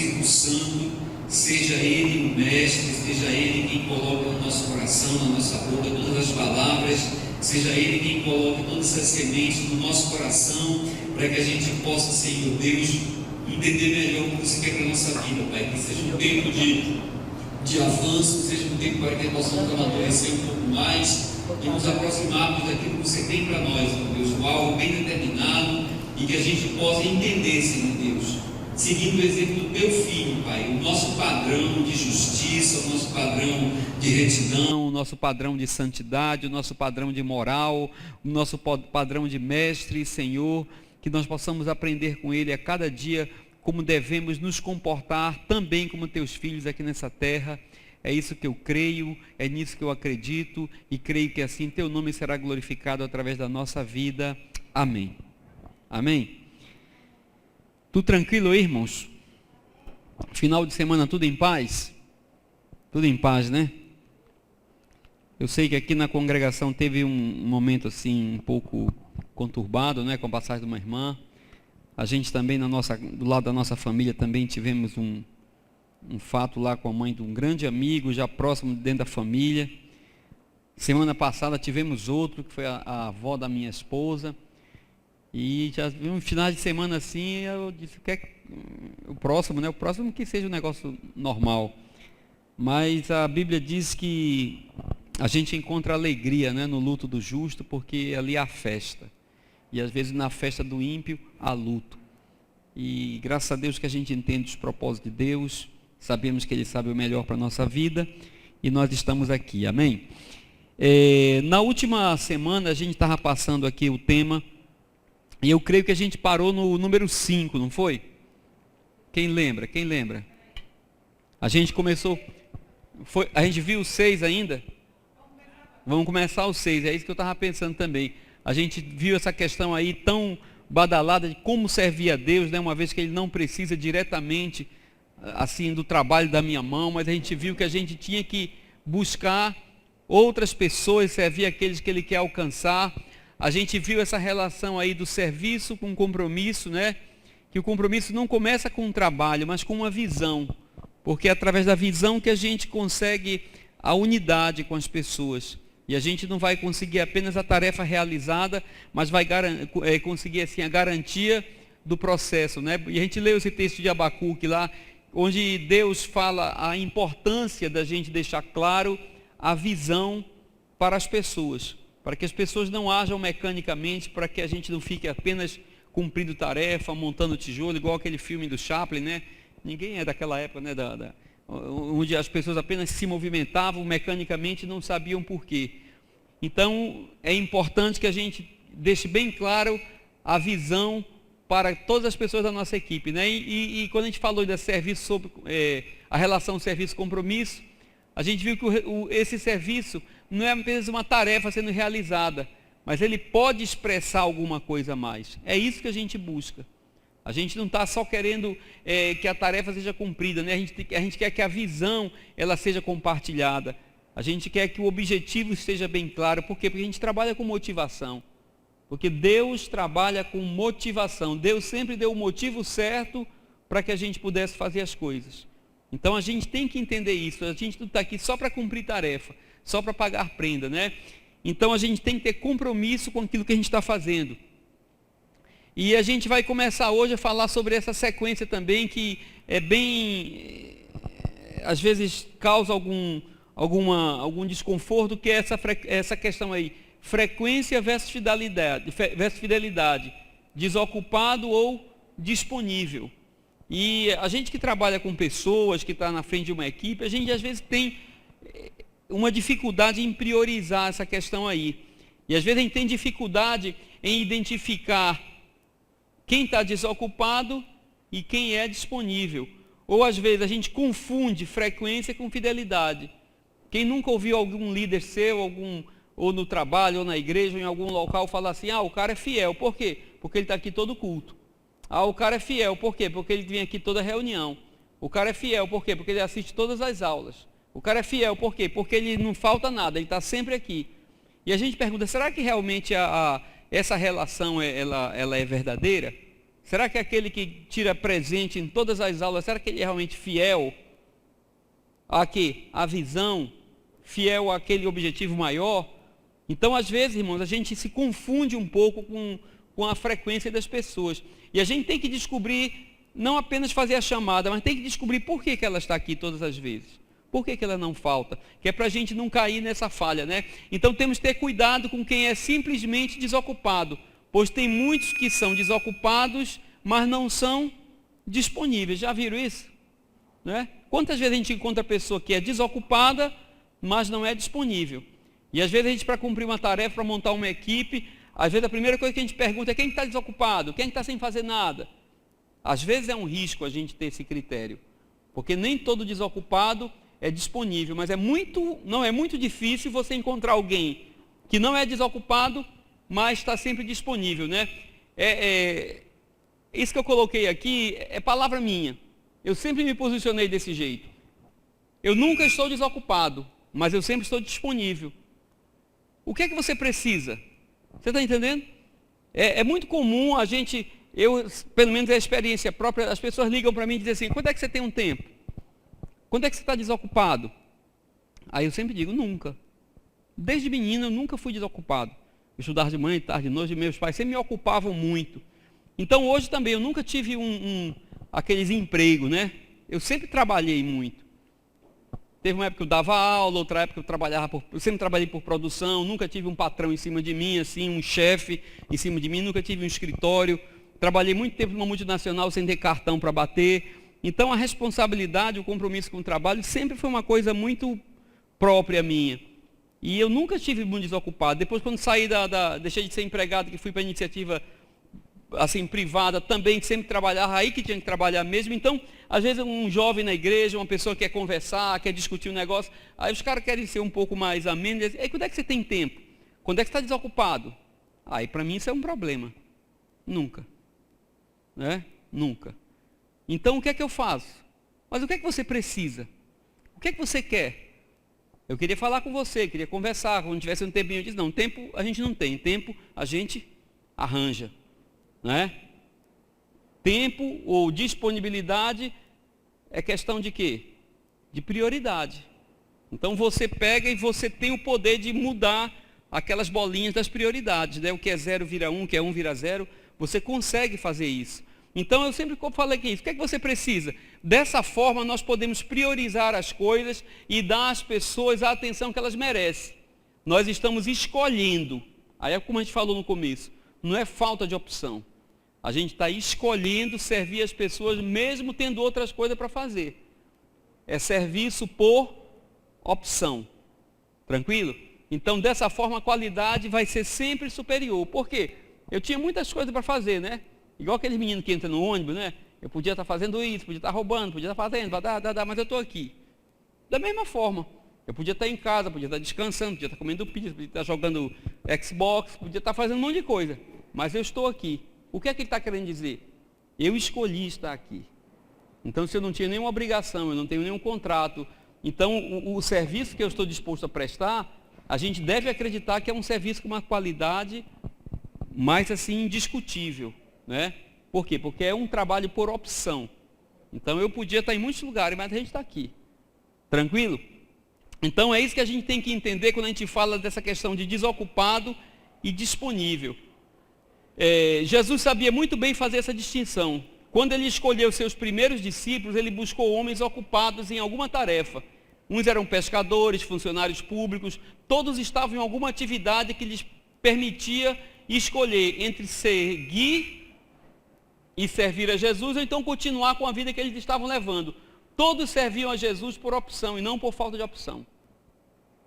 Espírito Santo, seja Ele o Mestre, seja Ele quem coloca no nosso coração, na nossa boca, todas as palavras, seja Ele quem coloca todas essas sementes no nosso coração, para que a gente possa, Senhor Deus, entender melhor o que você quer para a nossa vida, Pai. Que seja um tempo de avanço, seja um tempo para que possamos amadurecer um pouco mais e nos aproximarmos daquilo que você tem para nós, meu Deus, algo bem determinado, e que a gente possa entender, Senhor Deus, seguindo o exemplo do Teu Filho, Pai, o nosso padrão de justiça, o nosso padrão de retidão, o nosso padrão de santidade, o nosso padrão de moral, o nosso padrão de mestre, Senhor, que nós possamos aprender com Ele a cada dia como devemos nos comportar também como Teus filhos aqui nessa terra. É isso que eu creio, é nisso que eu acredito, e creio que assim Teu nome será glorificado através da nossa vida. Amém. Amém. Tudo tranquilo, irmãos? Final de semana tudo em paz? Tudo em paz, né? Eu sei que aqui na congregação teve um momento assim um pouco conturbado, né, com a passagem de uma irmã. A gente também do lado da nossa família também tivemos um fato lá com a mãe de um grande amigo, já próximo dentro da família. Semana passada tivemos outro, que foi a avó da minha esposa. E já um final de semana assim, eu disse que o próximo, né? O próximo que seja um negócio normal. Mas a Bíblia diz que a gente encontra alegria, né, no luto do justo, porque ali há festa. E às vezes na festa do ímpio há luto. E graças a Deus que a gente entende os propósitos de Deus, sabemos que Ele sabe o melhor para a nossa vida, e nós estamos aqui, amém? Na última semana a gente estava passando aqui o tema, e eu creio que a gente parou no número 5, não foi? Quem lembra? Quem lembra? A gente começou, a gente viu o 6 ainda? Vamos começar o 6, é isso que eu estava pensando também. A gente viu essa questão aí tão badalada de como servir a Deus, né? Uma vez que Ele não precisa diretamente assim do trabalho da minha mão, mas a gente viu que a gente tinha que buscar outras pessoas, servir aqueles que Ele quer alcançar. A gente viu essa relação aí do serviço com compromisso, né? Que o compromisso não começa com um trabalho, mas com uma visão, porque é através da visão que a gente consegue a unidade com as pessoas. E a gente não vai conseguir apenas a tarefa realizada, mas vai conseguir assim a garantia do processo, né? E a gente leu esse texto de Abacuque lá, onde Deus fala a importância da gente deixar claro a visão para as pessoas, para que as pessoas não ajam mecanicamente, para que a gente não fique apenas cumprindo tarefa, montando tijolo, igual aquele filme do Chaplin, né? Ninguém é daquela época, né? Onde as pessoas apenas se movimentavam mecanicamente e não sabiam por quê. Então, é importante que a gente deixe bem claro a visão para todas as pessoas da nossa equipe, né? E quando a gente falou de serviço sobre a relação serviço-compromisso, a gente viu que esse serviço não é apenas uma tarefa sendo realizada, mas ele pode expressar alguma coisa a mais. É isso que a gente busca. A gente não está só querendo que a tarefa seja cumprida, né? A gente quer que a visão ela seja compartilhada. A gente quer que o objetivo esteja bem claro. Por quê? Porque a gente trabalha com motivação. Porque Deus trabalha com motivação. Deus sempre deu o motivo certo para que a gente pudesse fazer as coisas. Então a gente tem que entender isso. A gente não está aqui só para cumprir tarefa, só para pagar prenda, né? Então a gente tem que ter compromisso com aquilo que a gente está fazendo. E a gente vai começar hoje a falar sobre essa sequência também, que é bem, às vezes causa algum desconforto, que é essa questão aí, frequência versus fidelidade, desocupado ou disponível. E a gente que trabalha com pessoas, que está na frente de uma equipe, a gente às vezes tem uma dificuldade em priorizar essa questão aí. E às vezes a gente tem dificuldade em identificar quem está desocupado e quem é disponível. Ou às vezes a gente confunde frequência com fidelidade. Quem nunca ouviu algum líder seu, ou no trabalho, ou na igreja, ou em algum local, falar assim, o cara é fiel. Por quê? Porque ele está aqui todo culto. O cara é fiel. Por quê? Porque ele vem aqui toda reunião. O cara é fiel. Por quê? Porque ele assiste todas as aulas. O cara é fiel. Por quê? Porque ele não falta nada, ele está sempre aqui. E a gente pergunta, será que realmente essa relação ela é verdadeira? Será que aquele que tira presente em todas as aulas, será que ele é realmente fiel à visão, fiel àquele objetivo maior? Então, às vezes, irmãos, a gente se confunde um pouco com a frequência das pessoas. E a gente tem que descobrir, não apenas fazer a chamada, mas tem que descobrir por que ela está aqui todas as vezes. Por que ela não falta? Que é para a gente não cair nessa falha, né? Então temos que ter cuidado com quem é simplesmente desocupado, pois tem muitos que são desocupados, mas não são disponíveis. Já viram isso? Né? Quantas vezes a gente encontra pessoa que é desocupada, mas não é disponível? E às vezes a gente, para cumprir uma tarefa, para montar uma equipe, às vezes a primeira coisa que a gente pergunta é quem está desocupado, quem está sem fazer nada. Às vezes é um risco a gente ter esse critério, porque nem todo desocupado é disponível, mas não é muito difícil você encontrar alguém que não é desocupado, mas está sempre disponível, né? Isso que eu coloquei aqui é palavra minha. Eu sempre me posicionei desse jeito. Eu nunca estou desocupado, mas eu sempre estou disponível. O que é que você precisa? Você está entendendo? É muito comum a gente, pelo menos é a experiência própria, as pessoas ligam para mim e dizem assim, quando é que você tem um tempo? Quando é que você está desocupado? Aí eu sempre digo, nunca. Desde menino eu nunca fui desocupado. Eu estudava de manhã, de tarde, de noite, meus pais sempre me ocupavam muito. Então hoje também eu nunca tive aqueles empregos, né? Eu sempre trabalhei muito. Teve uma época que eu dava aula, outra época eu sempre trabalhei por produção, nunca tive um patrão em cima de mim, assim, um chefe em cima de mim, nunca tive um escritório. Trabalhei muito tempo numa multinacional sem ter cartão para bater. Então a responsabilidade, o compromisso com o trabalho sempre foi uma coisa muito própria minha. E eu nunca estive muito desocupado. Depois, quando saí deixei de ser empregado, que fui para a iniciativa assim, privada, também sempre trabalhava, aí que tinha que trabalhar mesmo. Então, às vezes um jovem na igreja, uma pessoa quer conversar, quer discutir um negócio, aí os caras querem ser um pouco mais amenos, dizem, quando é que você tem tempo? Quando é que você está desocupado? Aí para mim isso é um problema. Nunca. Né? Nunca. Então o que é que eu faço? Mas o que é que você precisa? O que é que você quer? Eu queria falar com você, queria conversar, quando tivesse um tempinho, eu disse, não, tempo a gente não tem, tempo a gente arranja. Né? Tempo ou disponibilidade é questão de quê? De prioridade. Então você pega e você tem o poder de mudar aquelas bolinhas das prioridades, né? O que é 0 vira 1, o que é 1 vira 0, você consegue fazer isso. Então eu sempre falei que isso, o que é que você precisa? Dessa forma nós podemos priorizar as coisas e dar às pessoas a atenção que elas merecem. Nós estamos escolhendo, aí é como a gente falou no começo, não é falta de opção. A gente está escolhendo servir as pessoas mesmo tendo outras coisas para fazer. É serviço por opção. Tranquilo? Então dessa forma a qualidade vai ser sempre superior. Por quê? Eu tinha muitas coisas para fazer, né? Igual aqueles meninos que entram no ônibus, né? Eu podia estar fazendo isso, podia estar roubando, podia estar fazendo, mas eu estou aqui. Da mesma forma, eu podia estar em casa, podia estar descansando, podia estar comendo pizza, podia estar jogando Xbox, podia estar fazendo um monte de coisa. Mas eu estou aqui. O que é que ele está querendo dizer? Eu escolhi estar aqui. Então, se eu não tinha nenhuma obrigação, eu não tenho nenhum contrato, então o serviço que eu estou disposto a prestar, a gente deve acreditar que é um serviço com uma qualidade mais assim indiscutível. Né? Por quê? Porque é um trabalho por opção. Então eu podia estar em muitos lugares, mas a gente está aqui. Tranquilo? Então é isso que a gente tem que entender quando a gente fala dessa questão de desocupado e disponível. Jesus sabia muito bem fazer essa distinção. Quando ele escolheu seus primeiros discípulos, ele buscou homens ocupados em alguma tarefa. Uns eram pescadores, funcionários públicos, todos estavam em alguma atividade que lhes permitia escolher entre seguir e servir a Jesus, ou então continuar com a vida que eles estavam levando. Todos serviam a Jesus por opção e não por falta de opção.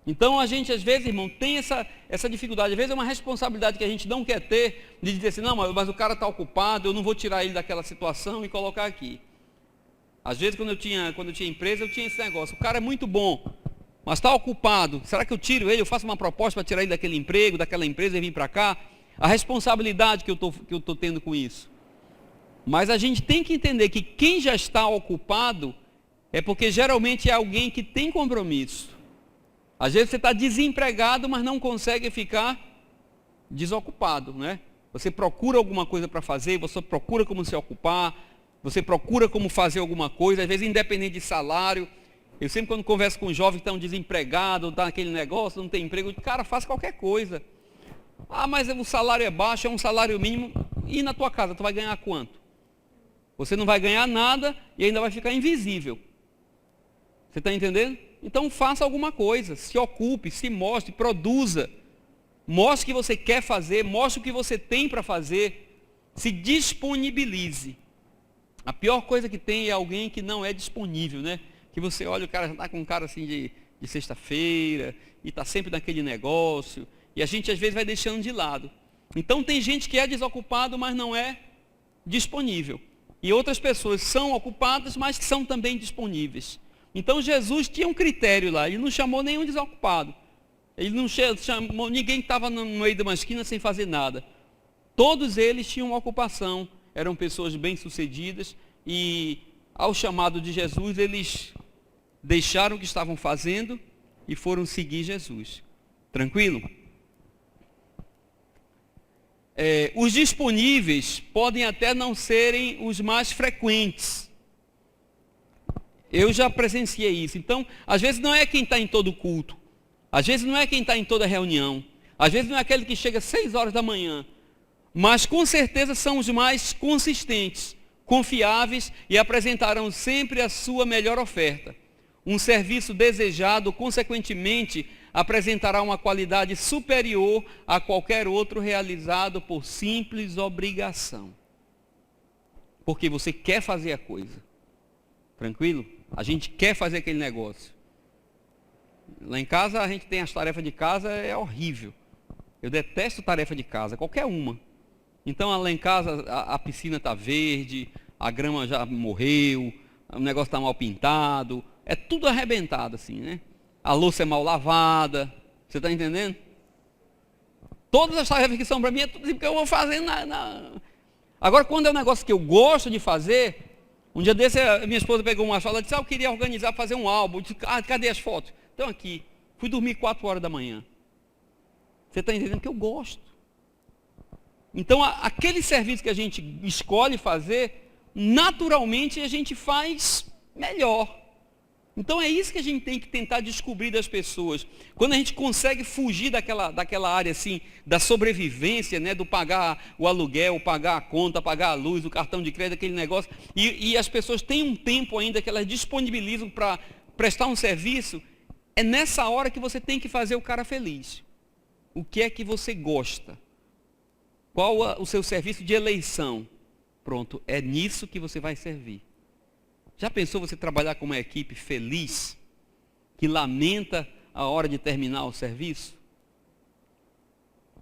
Então a gente às vezes, irmão, tem essa dificuldade. Às vezes é uma responsabilidade que a gente não quer ter, de dizer assim, não, mas o cara está ocupado, eu não vou tirar ele daquela situação e colocar aqui. Às vezes quando eu tinha empresa, eu tinha esse negócio, o cara é muito bom, mas está ocupado, será que eu tiro ele, eu faço uma proposta para tirar ele daquele emprego, daquela empresa e vir para cá? A responsabilidade que eu estou tendo com isso. Mas a gente tem que entender que quem já está ocupado é porque geralmente é alguém que tem compromisso. Às vezes você está desempregado, mas não consegue ficar desocupado, né? Você procura alguma coisa para fazer, você procura como se ocupar, você procura como fazer alguma coisa, às vezes independente de salário. Eu sempre quando converso com jovens que estão desempregados, está naquele negócio, não tem emprego, eu digo, cara, faça qualquer coisa. Ah, mas o salário é baixo, é um salário mínimo, e na tua casa tu vai ganhar quanto? Você não vai ganhar nada e ainda vai ficar invisível. Você está entendendo? Então faça alguma coisa, se ocupe, se mostre, produza. Mostre o que você quer fazer, mostre o que você tem para fazer. Se disponibilize. A pior coisa que tem é alguém que não é disponível, né? Que você olha, o cara já está com um cara assim de sexta-feira, e está sempre naquele negócio, e a gente às vezes vai deixando de lado. Então tem gente que é desocupado, mas não é disponível. E outras pessoas são ocupadas, mas que são também disponíveis. Então Jesus tinha um critério lá, ele não chamou nenhum desocupado. Ele não chamou ninguém que estava no meio de uma esquina sem fazer nada. Todos eles tinham uma ocupação, eram pessoas bem-sucedidas e ao chamado de Jesus eles deixaram o que estavam fazendo e foram seguir Jesus. Tranquilo? Os disponíveis podem até não serem os mais frequentes. Eu já presenciei isso. Então, às vezes não é quem está em todo culto. Às vezes não é quem está em toda reunião. Às vezes não é aquele que chega às 6 horas da manhã. Mas com certeza são os mais consistentes, confiáveis e apresentarão sempre a sua melhor oferta. Um serviço desejado, consequentemente, apresentará uma qualidade superior a qualquer outro realizado por simples obrigação. Porque você quer fazer a coisa. Tranquilo? A gente quer fazer aquele negócio. Lá em casa a gente tem as tarefas de casa, é horrível. Eu detesto tarefa de casa, qualquer uma. Então lá em casa a piscina está verde, a grama já morreu, o negócio está mal pintado, é tudo arrebentado assim, né? A louça é mal lavada, você está entendendo? Todas as tarefas que são para mim é tudo assim, porque eu vou fazendo Agora quando é um negócio que eu gosto de fazer, um dia desse a minha esposa pegou uma fala e disse, eu queria organizar, fazer um álbum. Eu disse, cadê as fotos? Estão aqui. Fui dormir 4 horas da manhã. Você está entendendo que eu gosto. Então, aquele serviço que a gente escolhe fazer, naturalmente a gente faz melhor. Então, é isso que a gente tem que tentar descobrir das pessoas. Quando a gente consegue fugir daquela área assim, da sobrevivência, né, do pagar o aluguel, pagar a conta, pagar a luz, o cartão de crédito, aquele negócio, e as pessoas têm um tempo ainda que elas disponibilizam para prestar um serviço, é nessa hora que você tem que fazer o cara feliz. O que é que você gosta? Qual o seu serviço de eleição? Pronto, é nisso que você vai servir. Já pensou você trabalhar com uma equipe feliz, que lamenta a hora de terminar o serviço?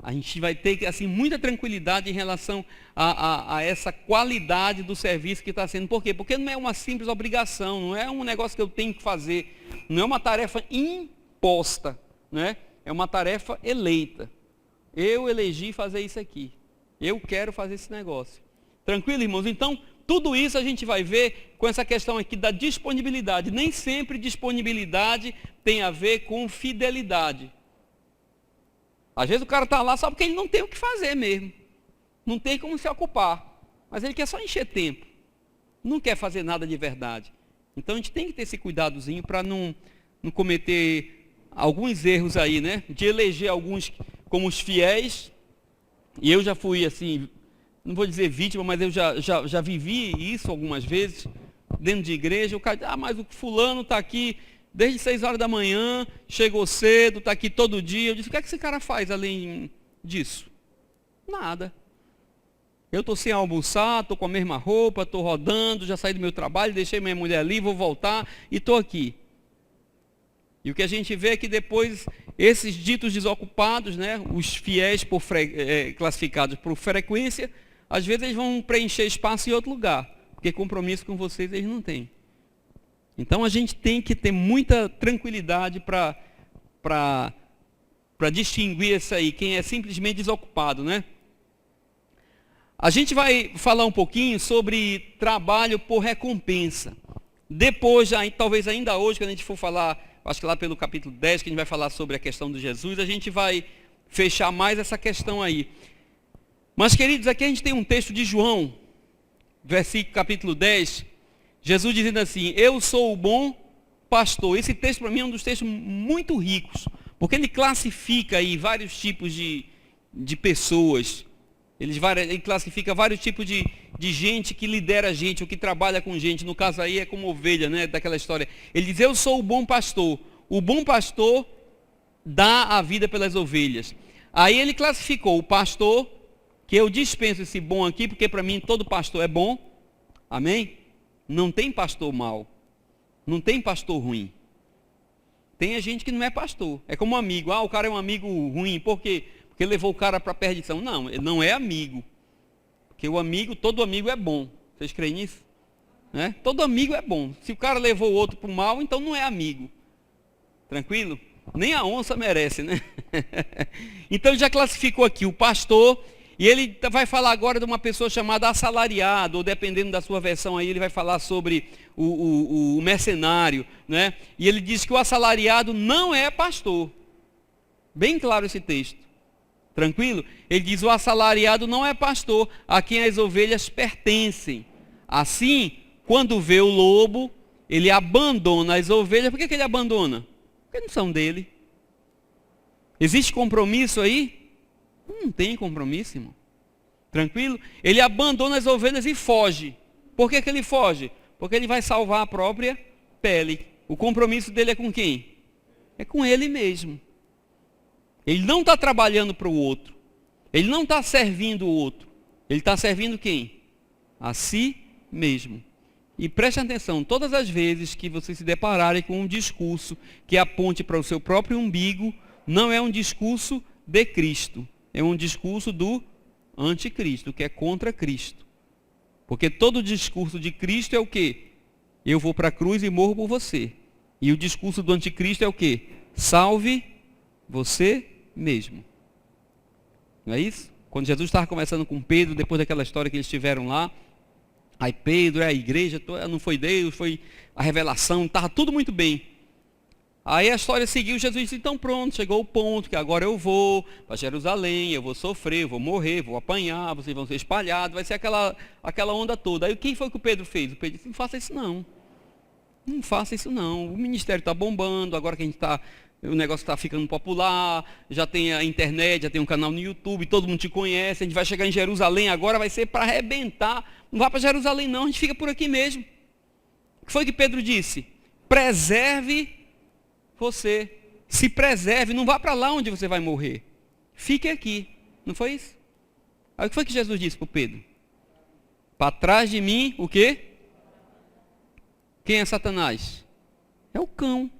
A gente vai ter assim, muita tranquilidade em relação a essa qualidade do serviço que está sendo. Por quê? Porque não é uma simples obrigação, não é um negócio que eu tenho que fazer, não é uma tarefa imposta, né? É uma tarefa eleita. Eu elegi fazer isso aqui. Eu quero fazer esse negócio. Tranquilo, irmãos? Então, tudo isso a gente vai ver com essa questão aqui da disponibilidade. Nem sempre disponibilidade tem a ver com fidelidade. Às vezes o cara está lá só porque ele não tem o que fazer mesmo. Não tem como se ocupar. Mas ele quer só encher tempo. Não quer fazer nada de verdade. Então a gente tem que ter esse cuidadozinho para não cometer alguns erros aí, né? De eleger alguns como os fiéis. E eu já fui assim, não vou dizer vítima, mas eu já vivi isso algumas vezes, dentro de igreja. O cara diz, mas o fulano está aqui desde 6 horas da manhã, chegou cedo, está aqui todo dia. Eu disse, o que é que esse cara faz além disso? Nada. Eu estou sem almoçar, estou com a mesma roupa, estou rodando, já saí do meu trabalho, deixei minha mulher ali, vou voltar e estou aqui. E o que a gente vê é que depois, esses ditos desocupados, né, os fiéis classificados por frequência, às vezes eles vão preencher espaço em outro lugar, porque compromisso com vocês eles não têm. Então a gente tem que ter muita tranquilidade para distinguir isso aí, quem é simplesmente desocupado, né? A gente vai falar um pouquinho sobre trabalho por recompensa. Depois, talvez ainda hoje, quando a gente for falar, acho que lá pelo capítulo 10, que a gente vai falar sobre a questão de Jesus, a gente vai fechar mais essa questão aí. Mas, queridos, aqui a gente tem um texto de João, versículo capítulo 10, Jesus dizendo assim: eu sou o bom pastor. Esse texto para mim é um dos textos muito ricos, porque ele classifica aí vários tipos de pessoas, ele classifica vários tipos de gente que lidera a gente, ou que trabalha com gente. No caso aí é como ovelha, né, daquela história. Ele diz: eu sou o bom pastor. O bom pastor dá a vida pelas ovelhas. Aí ele classificou o pastor, que eu dispenso esse bom aqui, porque para mim todo pastor é bom. Amém? Não tem pastor mau. Não tem pastor ruim. Tem a gente que não é pastor. É como um amigo. O cara é um amigo ruim. Por quê? Porque levou o cara para a perdição. Não, ele não é amigo. Porque todo amigo é bom. Vocês creem nisso? Né? Todo amigo é bom. Se o cara levou o outro para o mal, então não é amigo. Tranquilo? Nem a onça merece, né? Então ele já classificou aqui o pastor. E ele vai falar agora de uma pessoa chamada assalariado, ou dependendo da sua versão aí, ele vai falar sobre o mercenário, né? E ele diz que o assalariado não é pastor. Bem claro esse texto. Tranquilo? Ele diz: o assalariado não é pastor, a quem as ovelhas pertencem. Assim, quando vê o lobo, ele abandona as ovelhas. Por que ele abandona? Porque não são dele. Existe compromisso aí? Não tem compromisso, irmão. Tranquilo? Ele abandona as ovelhas e foge. Por que ele foge? Porque ele vai salvar a própria pele. O compromisso dele é com quem? É com ele mesmo. Ele não está trabalhando para o outro. Ele não está servindo o outro. Ele está servindo quem? A si mesmo. E preste atenção, todas as vezes que vocês se depararem com um discurso que aponte para o seu próprio umbigo, não é um discurso de Cristo. É um discurso do anticristo, que é contra Cristo. Porque todo discurso de Cristo é o quê? Eu vou para a cruz e morro por você. E o discurso do anticristo é o quê? Salve você mesmo. Não é isso? Quando Jesus estava conversando com Pedro, depois daquela história que eles tiveram lá, aí Pedro, a igreja, não foi Deus, foi a revelação, estava tudo muito bem. Aí a história seguiu, Jesus disse: então pronto, chegou o ponto que agora eu vou para Jerusalém, eu vou sofrer, eu vou morrer, vou apanhar, vocês vão ser espalhados, vai ser aquela onda toda. Aí quem foi que o Pedro fez? O Pedro disse: não faça isso não. Não faça isso não. O ministério está bombando, agora que o negócio está ficando popular, já tem a internet, já tem um canal no YouTube, todo mundo te conhece, a gente vai chegar em Jerusalém agora, vai ser para arrebentar. Não vá para Jerusalém não, a gente fica por aqui mesmo. O que foi que Pedro disse? Preserve você, se preserve, não vá para lá onde você vai morrer. Fique aqui. Não foi isso? Aí o que foi que Jesus disse para o Pedro? Para trás de mim, o quê? Quem é Satanás? É o cão.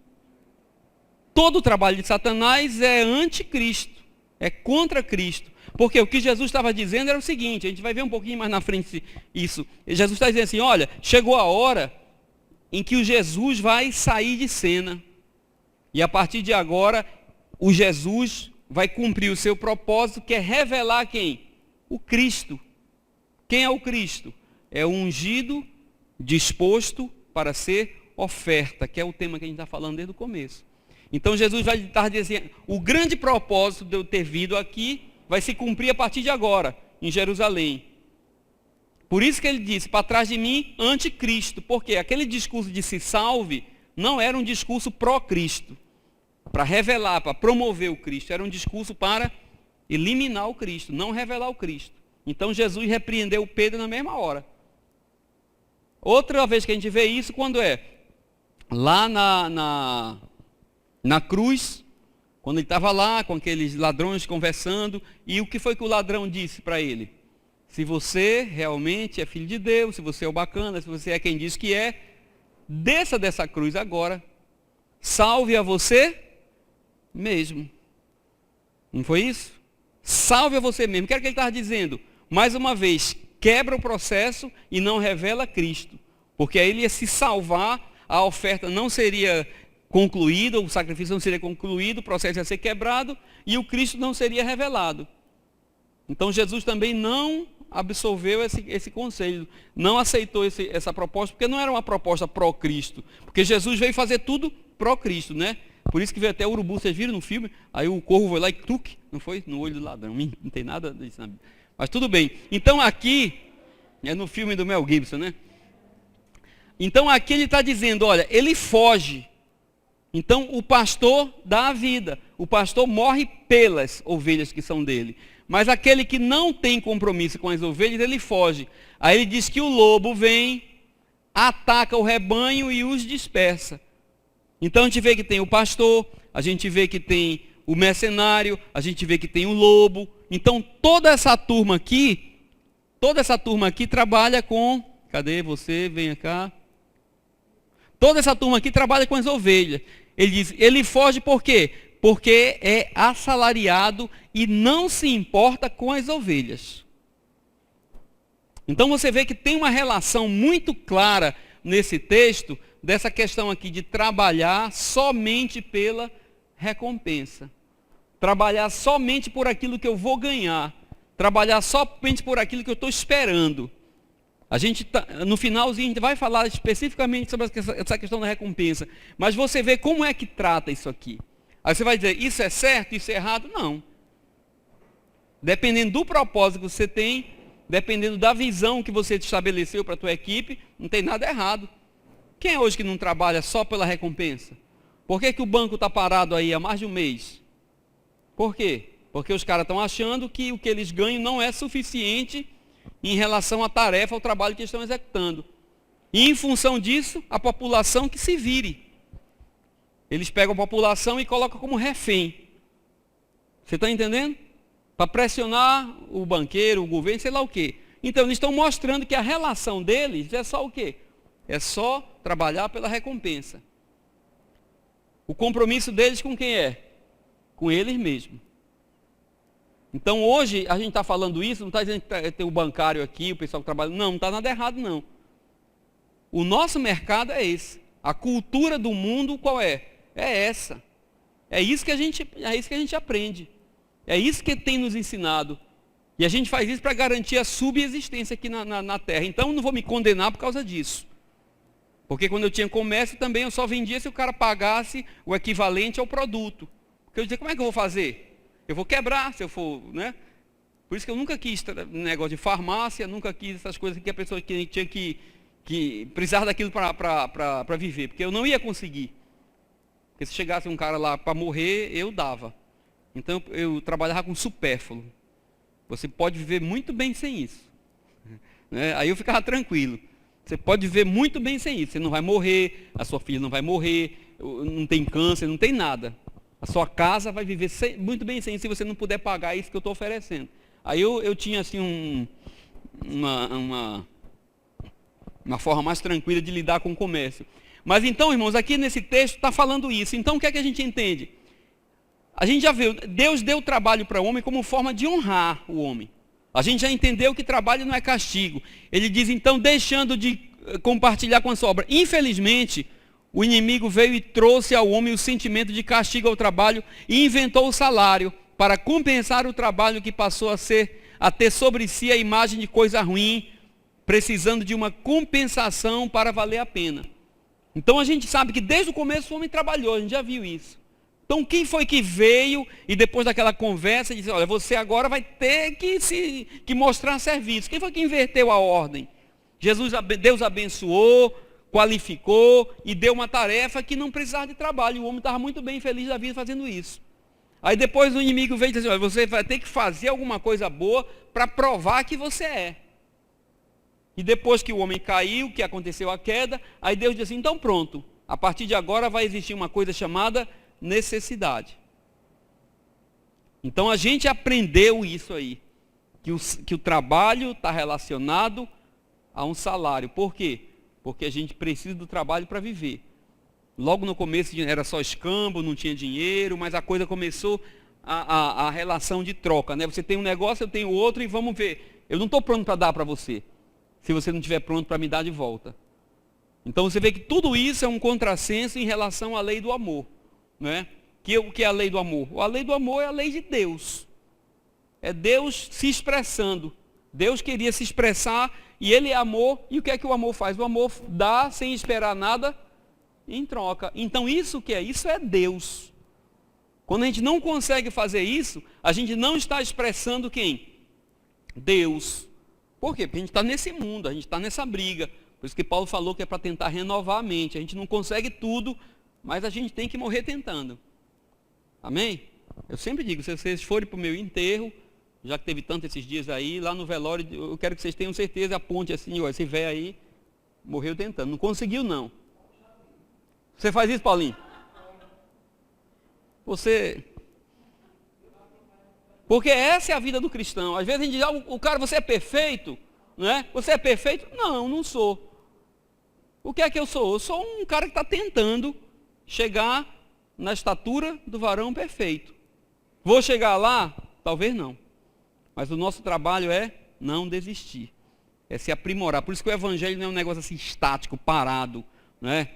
Todo o trabalho de Satanás é anticristo, é contra Cristo. Porque o que Jesus estava dizendo era o seguinte, a gente vai ver um pouquinho mais na frente isso. Jesus está dizendo assim: olha, chegou a hora em que o Jesus vai sair de cena. E a partir de agora, o Jesus vai cumprir o seu propósito, que é revelar quem? O Cristo. Quem é o Cristo? É o ungido, disposto para ser oferta, que é o tema que a gente está falando desde o começo. Então Jesus vai estar dizendo, o grande propósito de eu ter vindo aqui vai se cumprir a partir de agora, em Jerusalém. Por isso que ele disse: para trás de mim, anticristo. Porque aquele discurso de se salve não era um discurso pró-Cristo, para revelar, para promover o Cristo. Era um discurso para eliminar o Cristo, não revelar o Cristo. Então Jesus repreendeu Pedro na mesma hora. Outra vez que a gente vê isso, quando é lá na cruz, quando ele estava lá com aqueles ladrões conversando, e o que foi que o ladrão disse para ele? Se você realmente é filho de Deus, se você é o bacana, se você é quem diz que é, desça dessa cruz agora, salve a você mesmo. Não foi isso? Salve a você mesmo. O que era que ele estava dizendo? Mais uma vez, quebra o processo e não revela Cristo. Porque aí ele ia se salvar, a oferta não seria concluída, o sacrifício não seria concluído, o processo ia ser quebrado e o Cristo não seria revelado. Então Jesus também não absolveu esse conselho, não aceitou essa proposta, porque não era uma proposta pró-Cristo. Porque Jesus veio fazer tudo pró-Cristo, né? Por isso que veio até o urubu, vocês viram no filme? Aí o corvo foi lá e tuque, não foi? No olho do ladrão. Não tem nada disso na Bíblia. Mas tudo bem. Então aqui, é no filme do Mel Gibson, né? Então aqui ele está dizendo, olha, ele foge. Então o pastor dá a vida. O pastor morre pelas ovelhas que são dele. Mas aquele que não tem compromisso com as ovelhas, ele foge. Aí ele diz que o lobo vem, ataca o rebanho e os dispersa. Então a gente vê que tem o pastor, a gente vê que tem o mercenário, a gente vê que tem o lobo. Então toda essa turma aqui trabalha com... Cadê você? Venha cá. Toda essa turma aqui trabalha com as ovelhas. Ele diz, ele foge por quê? Porque é assalariado e não se importa com as ovelhas. Então você vê que tem uma relação muito clara nesse texto, dessa questão aqui de trabalhar somente pela recompensa. Trabalhar somente por aquilo que eu vou ganhar. Trabalhar somente por aquilo que eu estou esperando. A gente no finalzinho a gente vai falar especificamente sobre essa questão da recompensa. Mas você vê como é que trata isso aqui. Aí você vai dizer, isso é certo, isso é errado? Não. Dependendo do propósito que você tem, dependendo da visão que você estabeleceu para a tua equipe, não tem nada errado. Quem é hoje que não trabalha só pela recompensa? Por que o banco está parado aí há mais de um mês? Por quê? Porque os caras estão achando que o que eles ganham não é suficiente em relação à tarefa, ao trabalho que estão executando. E em função disso, a população que se vire. Eles pegam a população e colocam como refém. Você está entendendo? Para pressionar o banqueiro, o governo, sei lá o quê. Então eles estão mostrando que a relação deles é só o quê? É só trabalhar pela recompensa. O compromisso deles com quem é? Com eles mesmos. Então hoje a gente está falando isso, não está dizendo que tem o bancário aqui, o pessoal que trabalha. Não está nada errado não. O nosso mercado é esse. A cultura do mundo qual é? É essa. É isso que a gente aprende. É isso que tem nos ensinado. E a gente faz isso para garantir a subsistência aqui na terra. Então eu não vou me condenar por causa disso. Porque quando eu tinha comércio também eu só vendia se o cara pagasse o equivalente ao produto. Porque eu dizia, como é que eu vou fazer? Eu vou quebrar se eu for, né? Por isso que eu nunca quis negócio de farmácia, nunca quis essas coisas que a pessoa tinha que precisar daquilo para viver. Porque eu não ia conseguir. Porque se chegasse um cara lá para morrer, eu dava. Então eu trabalhava com supérfluo. Você pode viver muito bem sem isso. Né? Aí eu ficava tranquilo. Você pode viver muito bem sem isso. Você não vai morrer, a sua filha não vai morrer, não tem câncer, não tem nada. A sua casa vai viver muito bem sem isso, se você não puder pagar isso que eu estou oferecendo. Aí eu tinha assim uma forma mais tranquila de lidar com o comércio. Mas então, irmãos, aqui nesse texto está falando isso. Então o que é que a gente entende? A gente já viu, Deus deu trabalho para o homem como forma de honrar o homem. A gente já entendeu que trabalho não é castigo. Ele diz então, deixando de compartilhar com a sua obra. Infelizmente, o inimigo veio e trouxe ao homem o sentimento de castigo ao trabalho e inventou o salário para compensar o trabalho que passou a ter sobre si a imagem de coisa ruim, precisando de uma compensação para valer a pena. Então a gente sabe que desde o começo o homem trabalhou, a gente já viu isso. Então quem foi que veio e depois daquela conversa disse, olha, você agora vai ter que mostrar serviço. Quem foi que inverteu a ordem? Deus abençoou, qualificou e deu uma tarefa que não precisava de trabalho. O homem estava muito bem feliz da vida fazendo isso. Aí depois o inimigo veio e disse assim, olha, você vai ter que fazer alguma coisa boa para provar que você é. E depois que o homem caiu, que aconteceu a queda, aí Deus disse assim, então pronto, a partir de agora vai existir uma coisa chamada necessidade. Então a gente aprendeu isso aí, que o trabalho está relacionado a um salário. Por quê? Porque a gente precisa do trabalho para viver. Logo no começo era só escambo, não tinha dinheiro, mas a coisa começou a relação de troca. Né? Você tem um negócio, eu tenho outro e vamos ver. Eu não estou pronto para dar para você, se você não estiver pronto para me dar de volta. Então você vê que tudo isso é um contrassenso em relação à lei do amor. Né? O que é a lei do amor? A lei do amor é a lei de Deus. É Deus se expressando. Deus queria se expressar e Ele é amor. E o que é que o amor faz? O amor dá sem esperar nada em troca. Então isso o que é? Isso é Deus. Quando a gente não consegue fazer isso, a gente não está expressando quem? Deus. Por quê? Porque a gente está nesse mundo, a gente está nessa briga. Por isso que Paulo falou que é para tentar renovar a mente. A gente não consegue tudo, mas a gente tem que morrer tentando. Amém? Eu sempre digo, se vocês forem para o meu enterro, já que teve tanto esses dias aí, lá no velório, eu quero que vocês tenham certeza, aponte assim, ó, esse velho aí morreu tentando. Não conseguiu, não. Você faz isso, Paulinho? Porque essa é a vida do cristão. Às vezes a gente diz, o cara, você é perfeito? Não é? Você é perfeito? Não, não sou. O que é que eu sou? Eu sou um cara que está tentando chegar na estatura do varão perfeito. Vou chegar lá? Talvez não. Mas o nosso trabalho é não desistir. É se aprimorar. Por isso que o evangelho não é um negócio assim estático, parado. Né?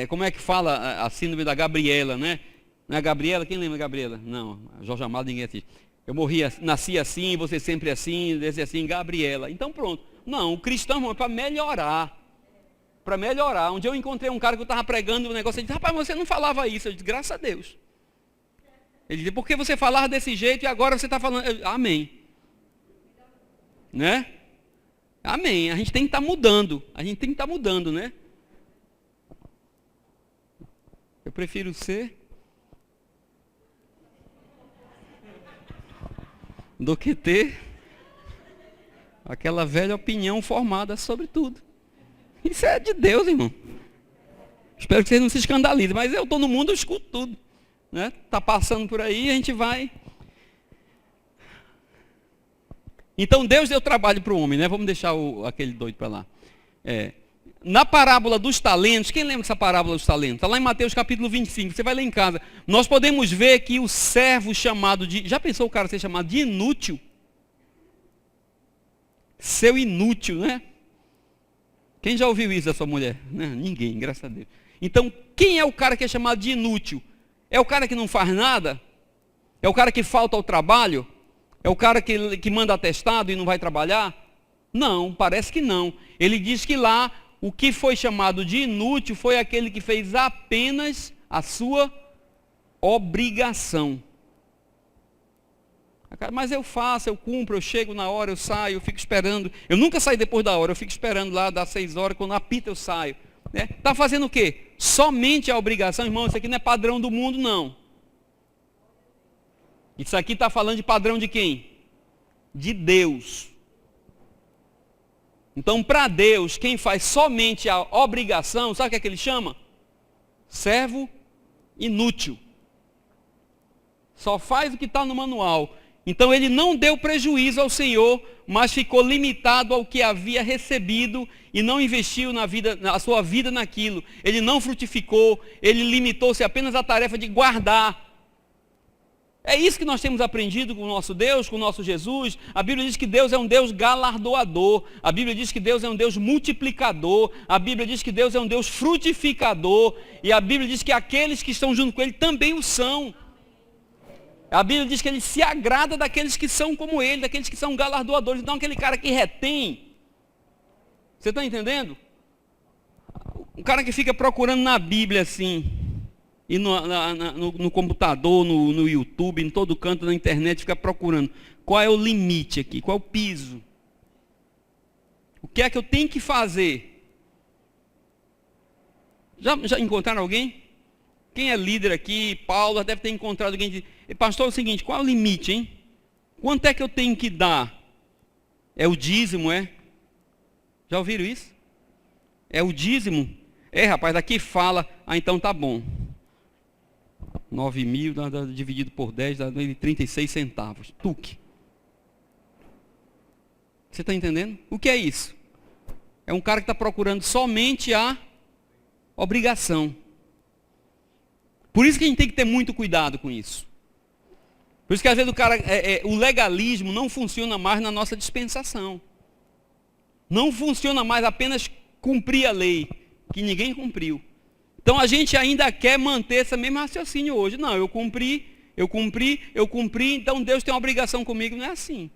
Como é que fala a síndrome da Gabriela, né? Não é a Gabriela? Quem lembra da Gabriela? Não, Jorge Amado ninguém assiste. Eu nasci assim, você sempre assim, desde assim, Gabriela. Então pronto. Não, o cristão é para melhorar. Para melhorar. Um dia eu encontrei um cara que eu estava pregando um negócio, ele disse, rapaz, você não falava isso. Eu disse, graças a Deus. Ele disse, por que você falava desse jeito e agora você está falando? Amém. Né? Amém. A gente tem que estar mudando. A gente tem que estar mudando, né? Eu prefiro ser do que ter aquela velha opinião formada sobre tudo. Isso é de Deus, irmão. Espero que vocês não se escandalizem, mas eu estou no mundo, eu escuto tudo. Né? Está passando por aí, a gente vai. Então Deus deu trabalho para o homem, né? Vamos deixar aquele doido para lá. Na parábola dos talentos, quem lembra dessa parábola dos talentos? Está lá em Mateus capítulo 25, você vai lá em casa. Nós podemos ver que o servo chamado de... Já pensou o cara ser chamado de inútil? Seu inútil, né? Quem já ouviu isso da sua mulher? Ninguém, graças a Deus. Então, quem é o cara que é chamado de inútil? É o cara que não faz nada? É o cara que falta ao trabalho? É o cara que manda atestado e não vai trabalhar? Não, parece que não. Ele diz que lá, o que foi chamado de inútil foi aquele que fez apenas a sua obrigação. Mas eu faço, eu cumpro, eu chego na hora, eu saio, eu fico esperando. Eu nunca saio depois da hora, eu fico esperando lá das 6 horas, quando apita eu saio. Está fazendo o quê? Somente a obrigação, irmão, isso aqui não é padrão do mundo, não. Isso aqui está falando de padrão de quem? De Deus. Então, para Deus, quem faz somente a obrigação, sabe o que ele chama? Servo inútil. Só faz o que está no manual. Então, ele não deu prejuízo ao Senhor, mas ficou limitado ao que havia recebido e não investiu na sua vida naquilo. Ele não frutificou, ele limitou-se apenas à tarefa de guardar. É isso que nós temos aprendido com o nosso Deus, com o nosso Jesus. A Bíblia diz que Deus é um Deus galardoador. A Bíblia diz que Deus é um Deus multiplicador. A Bíblia diz que Deus é um Deus frutificador. E a Bíblia diz que aqueles que estão junto com Ele também o são. A Bíblia diz que Ele se agrada daqueles que são como Ele, daqueles que são galardoadores. Então aquele cara que retém, você está entendendo? Um cara que fica procurando na Bíblia assim, e no computador, no YouTube, em todo canto, na internet, fica procurando. Qual é o limite aqui? Qual é o piso? O que é que eu tenho que fazer? Já encontraram alguém? Quem é líder aqui? Paulo deve ter encontrado alguém que diz, pastor, é o seguinte, qual é o limite, hein? Quanto é que eu tenho que dar? É o dízimo, é? Já ouviram isso? É o dízimo? Rapaz, aqui fala, então tá bom. 9 mil dividido por 10 dá 36 centavos. Tuque. Você está entendendo? O que é isso? É um cara que está procurando somente a obrigação. Por isso que a gente tem que ter muito cuidado com isso. Por isso que às vezes o legalismo não funciona mais na nossa dispensação. Não funciona mais apenas cumprir a lei, que ninguém cumpriu. Então a gente ainda quer manter esse mesmo raciocínio hoje. Não, eu cumpri, então Deus tem uma obrigação comigo. Não é assim.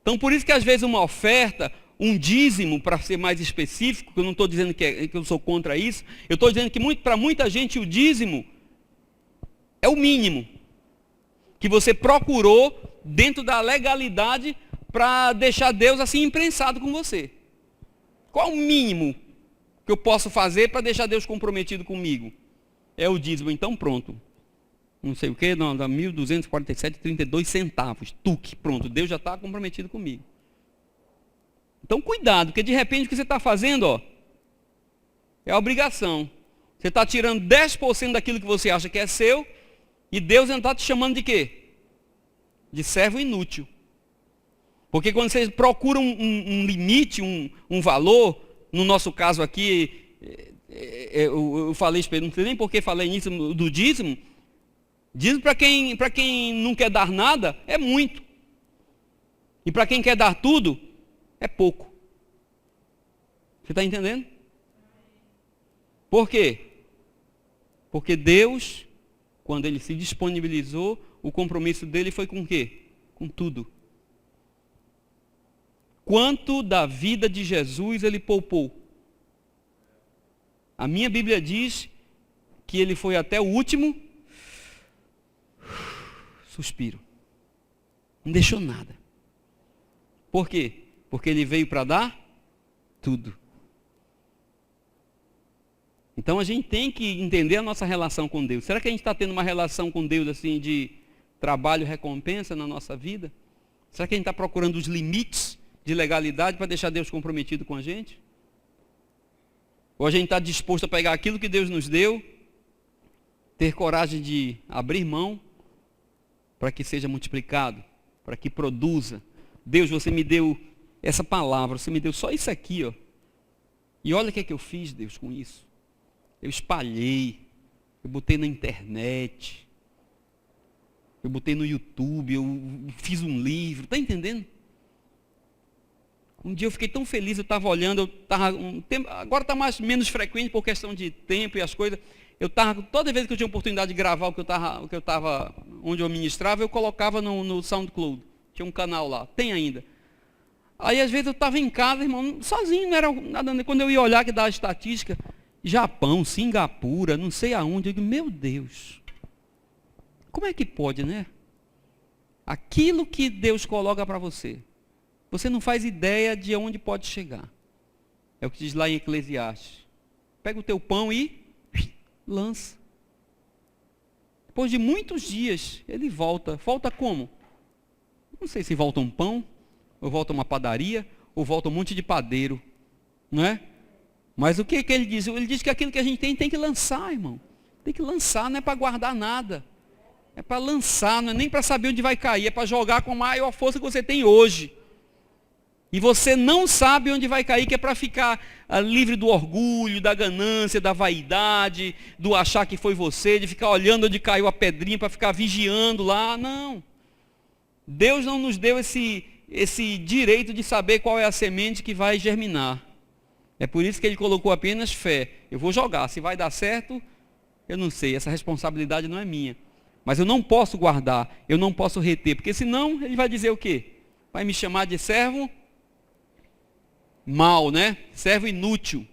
Então por isso que às vezes uma oferta, um dízimo, para ser mais específico, que eu não estou dizendo que eu sou contra isso, eu estou dizendo que para muita gente o dízimo é o mínimo que você procurou dentro da legalidade para deixar Deus assim imprensado com você? Qual o mínimo que eu posso fazer para deixar Deus comprometido comigo? É o dízimo. Então pronto. Não sei o que, não, dá 1.247,32 centavos. Tuque, pronto. Deus já está comprometido comigo. Então cuidado, porque de repente o que você está fazendo, ó, é a obrigação. Você está tirando 10% daquilo que você acha que é seu, e Deus não está te chamando de quê? De servo inútil. Porque quando você procura um limite, um valor, no nosso caso aqui, eu falei, não sei nem por que falei nisso do dízimo. Dízimo para quem não quer dar nada, é muito. E para quem quer dar tudo, é pouco. Você está entendendo? Por quê? Porque Deus, quando Ele se disponibilizou, o compromisso dele foi com o quê? Com tudo. Quanto da vida de Jesus Ele poupou? A minha Bíblia diz que Ele foi até o último suspiro. Não deixou nada. Por quê? Porque Ele veio para dar tudo. Então a gente tem que entender a nossa relação com Deus. Será que a gente está tendo uma relação com Deus assim de trabalho e recompensa na nossa vida? Será que a gente está procurando os limites de legalidade para deixar Deus comprometido com a gente? Ou a gente está disposto a pegar aquilo que Deus nos deu, ter coragem de abrir mão para que seja multiplicado, para que produza? Deus, você me deu essa palavra, você me deu só isso aqui, ó. E olha o que é que eu fiz, Deus, com isso. Eu espalhei, eu botei na internet, eu botei no YouTube, eu fiz um livro, está entendendo? Um dia eu fiquei tão feliz, eu estava olhando, agora está menos frequente por questão de tempo e as coisas. Toda vez que eu tinha oportunidade de gravar onde eu ministrava, eu colocava no SoundCloud. Tinha um canal lá, tem ainda. Aí às vezes eu estava em casa, irmão, sozinho, não era nada. Quando eu ia olhar que dava a estatística, Japão, Singapura, não sei aonde, eu digo, meu Deus, como é que pode, né? Aquilo que Deus coloca para você, você não faz ideia de onde pode chegar. É o que diz lá em Eclesiastes. Pega o teu pão e lança. Depois de muitos dias, ele volta. Volta como? Não sei se volta um pão, ou volta uma padaria, ou volta um monte de padeiro, não é? Mas o que ele diz? Ele diz que aquilo que a gente tem que lançar, irmão. Tem que lançar, não é para guardar nada. É para lançar, não é nem para saber onde vai cair, é para jogar com a maior força que você tem hoje. E você não sabe onde vai cair, que é para ficar livre do orgulho, da ganância, da vaidade, do achar que foi você, de ficar olhando onde caiu a pedrinha, para ficar vigiando lá. Não. Deus não nos deu esse direito de saber qual é a semente que vai germinar. É por isso que Ele colocou apenas fé. Eu vou jogar, se vai dar certo, eu não sei, essa responsabilidade não é minha. Mas eu não posso guardar, eu não posso reter, porque senão Ele vai dizer o quê? Vai me chamar de servo mau, né? Servo inútil.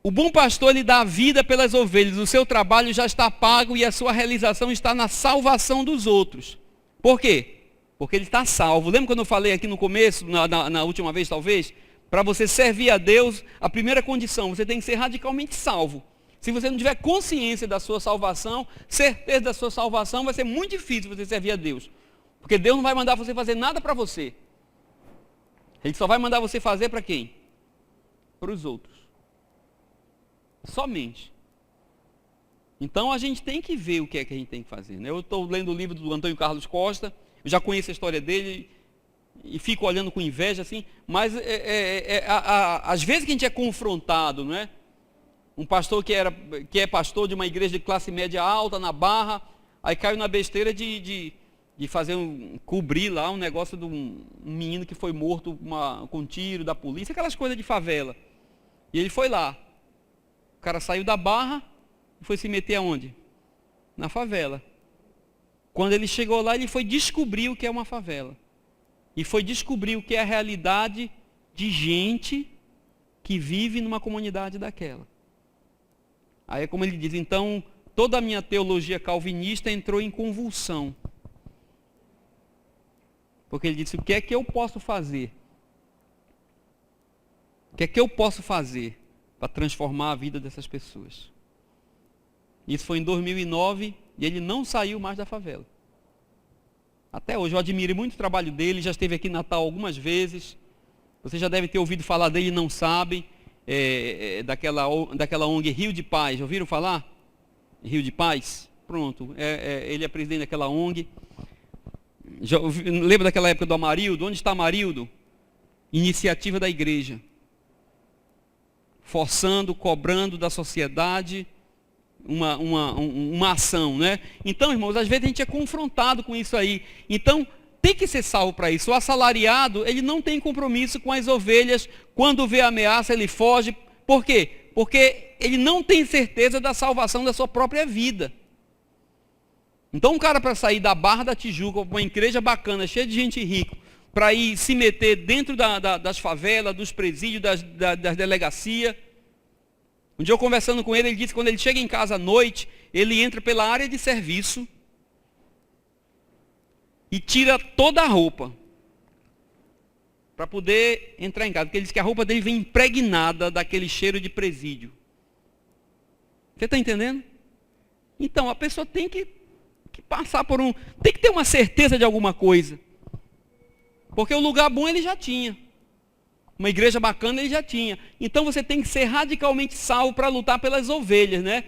O bom pastor, ele dá a vida pelas ovelhas, o seu trabalho já está pago e a sua realização está na salvação dos outros. Por quê? Porque ele está salvo. Lembra quando eu falei aqui no começo, na última vez talvez? Para você servir a Deus, a primeira condição, você tem que ser radicalmente salvo. Se você não tiver consciência da sua salvação, certeza da sua salvação, vai ser muito difícil você servir a Deus. Porque Deus não vai mandar você fazer nada para você. Ele só vai mandar você fazer para quem? Para os outros. Somente. Então a gente tem que ver o que é que a gente tem que fazer, né? Eu estou lendo o livro do Antônio Carlos Costa, eu já conheço a história dele, e fico olhando com inveja assim, mas às vezes que a gente é confrontado, não é? Um pastor que é pastor de uma igreja de classe média alta na Barra, aí caiu na besteira de fazer cobrir lá um negócio de um menino que foi morto com um tiro da polícia, aquelas coisas de favela. E ele foi lá. O cara saiu da Barra e foi se meter aonde? Na favela. Quando ele chegou lá, ele foi descobrir o que é uma favela. E foi descobrir o que é a realidade de gente que vive numa comunidade daquela. Aí é como ele diz, então, toda a minha teologia calvinista entrou em convulsão. Porque ele disse, o que é que eu posso fazer? O que é que eu posso fazer para transformar a vida dessas pessoas? Isso foi em 2009 e ele não saiu mais da favela. Até hoje eu admiro muito o trabalho dele, já esteve aqui em Natal algumas vezes. Você já deve ter ouvido falar dele e não sabe. Daquela ONG Rio de Paz, já ouviram falar? Rio de Paz? Pronto, ele é presidente daquela ONG. Lembra daquela época do Amarildo? Onde está Amarildo? Iniciativa da igreja. Forçando, cobrando da sociedade uma ação, né? Então, irmãos, às vezes a gente é confrontado com isso aí. Então, tem que ser salvo para isso. O assalariado, ele não tem compromisso com as ovelhas. Quando vê a ameaça, ele foge. Por quê? Porque ele não tem certeza da salvação da sua própria vida. Então, um cara para sair da Barra da Tijuca, uma igreja bacana, cheia de gente rica, para ir se meter dentro das favelas, dos presídios, das delegacias. Um dia eu conversando com ele, ele disse que quando ele chega em casa à noite, ele entra pela área de serviço e tira toda a roupa para poder entrar em casa. Porque ele disse que a roupa dele vem impregnada daquele cheiro de presídio. Você está entendendo? Então, a pessoa tem que passar por tem que ter uma certeza de alguma coisa. Porque o lugar bom ele já tinha. Uma igreja bacana ele já tinha. Então você tem que ser radicalmente salvo para lutar pelas ovelhas, né?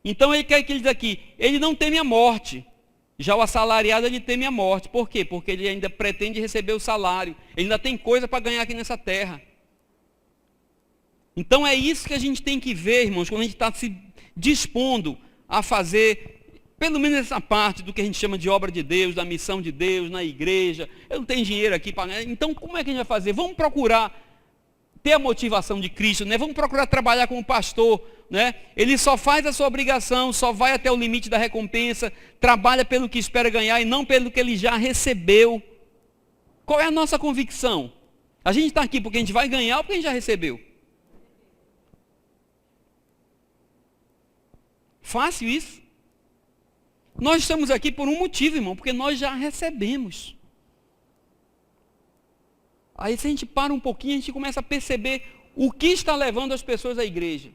Então ele quer que ele diz aqui, ele não teme a morte. Já o assalariado ele teme a morte. Por quê? Porque ele ainda pretende receber o salário. Ele ainda tem coisa para ganhar aqui nessa terra. Então é isso que a gente tem que ver, irmãos, quando a gente está se dispondo a fazer pelo menos essa parte do que a gente chama de obra de Deus, da missão de Deus na igreja. Eu não tenho dinheiro aqui para... Então, como é que a gente vai fazer? Vamos procurar ter a motivação de Cristo, né? Vamos procurar trabalhar como pastor, né? Ele só faz a sua obrigação, só vai até o limite da recompensa, trabalha pelo que espera ganhar e não pelo que ele já recebeu. Qual é a nossa convicção? A gente está aqui porque a gente vai ganhar ou porque a gente já recebeu? Fácil isso? Nós estamos aqui por um motivo, irmão, porque nós já recebemos. Aí se a gente para um pouquinho, a gente começa a perceber o que está levando as pessoas à igreja.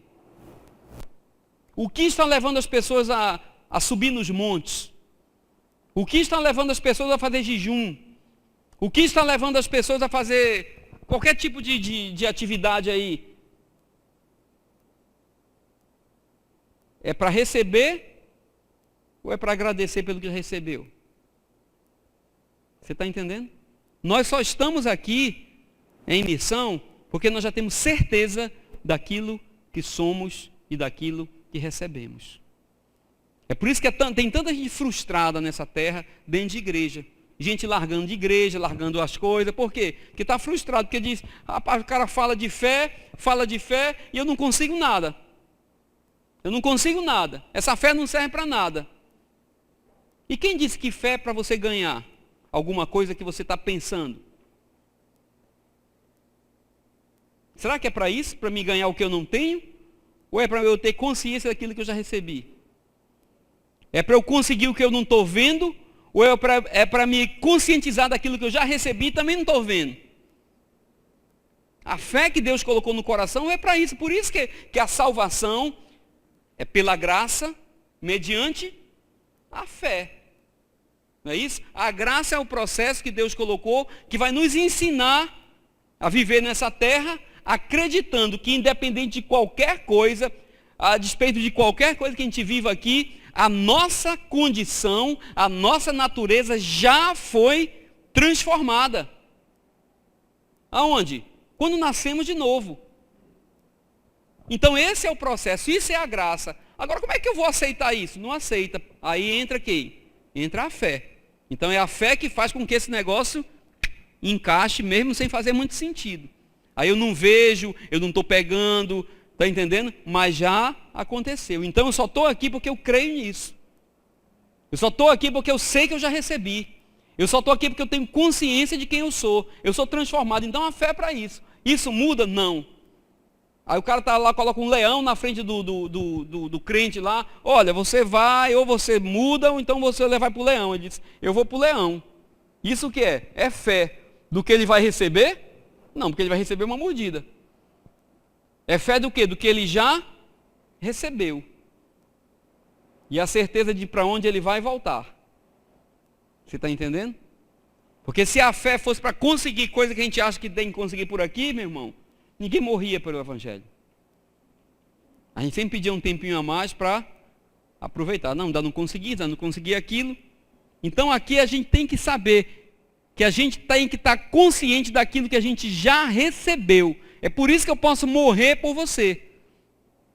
O que está levando as pessoas a subir nos montes. O que está levando as pessoas a fazer jejum. O que está levando as pessoas a fazer qualquer tipo de atividade aí. É para receber ou é para agradecer pelo que recebeu? Você está entendendo? Nós só estamos aqui em missão porque nós já temos certeza daquilo que somos e daquilo que recebemos. É por isso que tem tanta gente frustrada nessa terra dentro de igreja. Gente largando de igreja, largando as coisas. Por quê? Porque está frustrado, porque diz, rapaz, o cara fala de fé e eu não consigo nada. Eu não consigo nada. Essa fé não serve para nada. E quem disse que fé é para você ganhar alguma coisa que você está pensando? Será que é para isso? Para me ganhar o que eu não tenho? Ou é para eu ter consciência daquilo que eu já recebi? É para eu conseguir o que eu não estou vendo? Ou é para me conscientizar daquilo que eu já recebi e também não estou vendo? A fé que Deus colocou no coração é para isso. Por isso que a salvação é pela graça, mediante a fé. Não é isso? A graça é o processo que Deus colocou, que vai nos ensinar a viver nessa terra, acreditando que independente de qualquer coisa, a despeito de qualquer coisa que a gente viva aqui, a nossa condição, a nossa natureza já foi transformada. Aonde? Quando nascemos de novo. Então esse é o processo, isso é a graça. Agora como é que eu vou aceitar isso? Não aceita. Aí entra quem? Entra a fé. Então é a fé que faz com que esse negócio encaixe mesmo sem fazer muito sentido. Aí eu não vejo, eu não estou pegando, está entendendo? Mas já aconteceu. Então eu só estou aqui porque eu creio nisso. Eu só estou aqui porque eu sei que eu já recebi. Eu só estou aqui porque eu tenho consciência de quem eu sou. Eu sou transformado. Então a fé é para isso. Isso muda? Não. Aí o cara está lá, coloca um leão na frente do crente lá. Olha, você vai, ou você muda, ou então você vai para o leão. Ele diz, eu vou para o leão. Isso o que é? É fé do que ele vai receber? Não, porque ele vai receber uma mordida. É fé do quê? Do que ele já recebeu. E a certeza de para onde ele vai voltar. Você está entendendo? Porque se a fé fosse para conseguir coisa que a gente acha que tem que conseguir por aqui, meu irmão, ninguém morria pelo Evangelho. A gente sempre pedia um tempinho a mais para aproveitar. Não, ainda não consegui aquilo. Então aqui a gente tem que saber que a gente tem que estar consciente daquilo que a gente já recebeu. É por isso que eu posso morrer por você.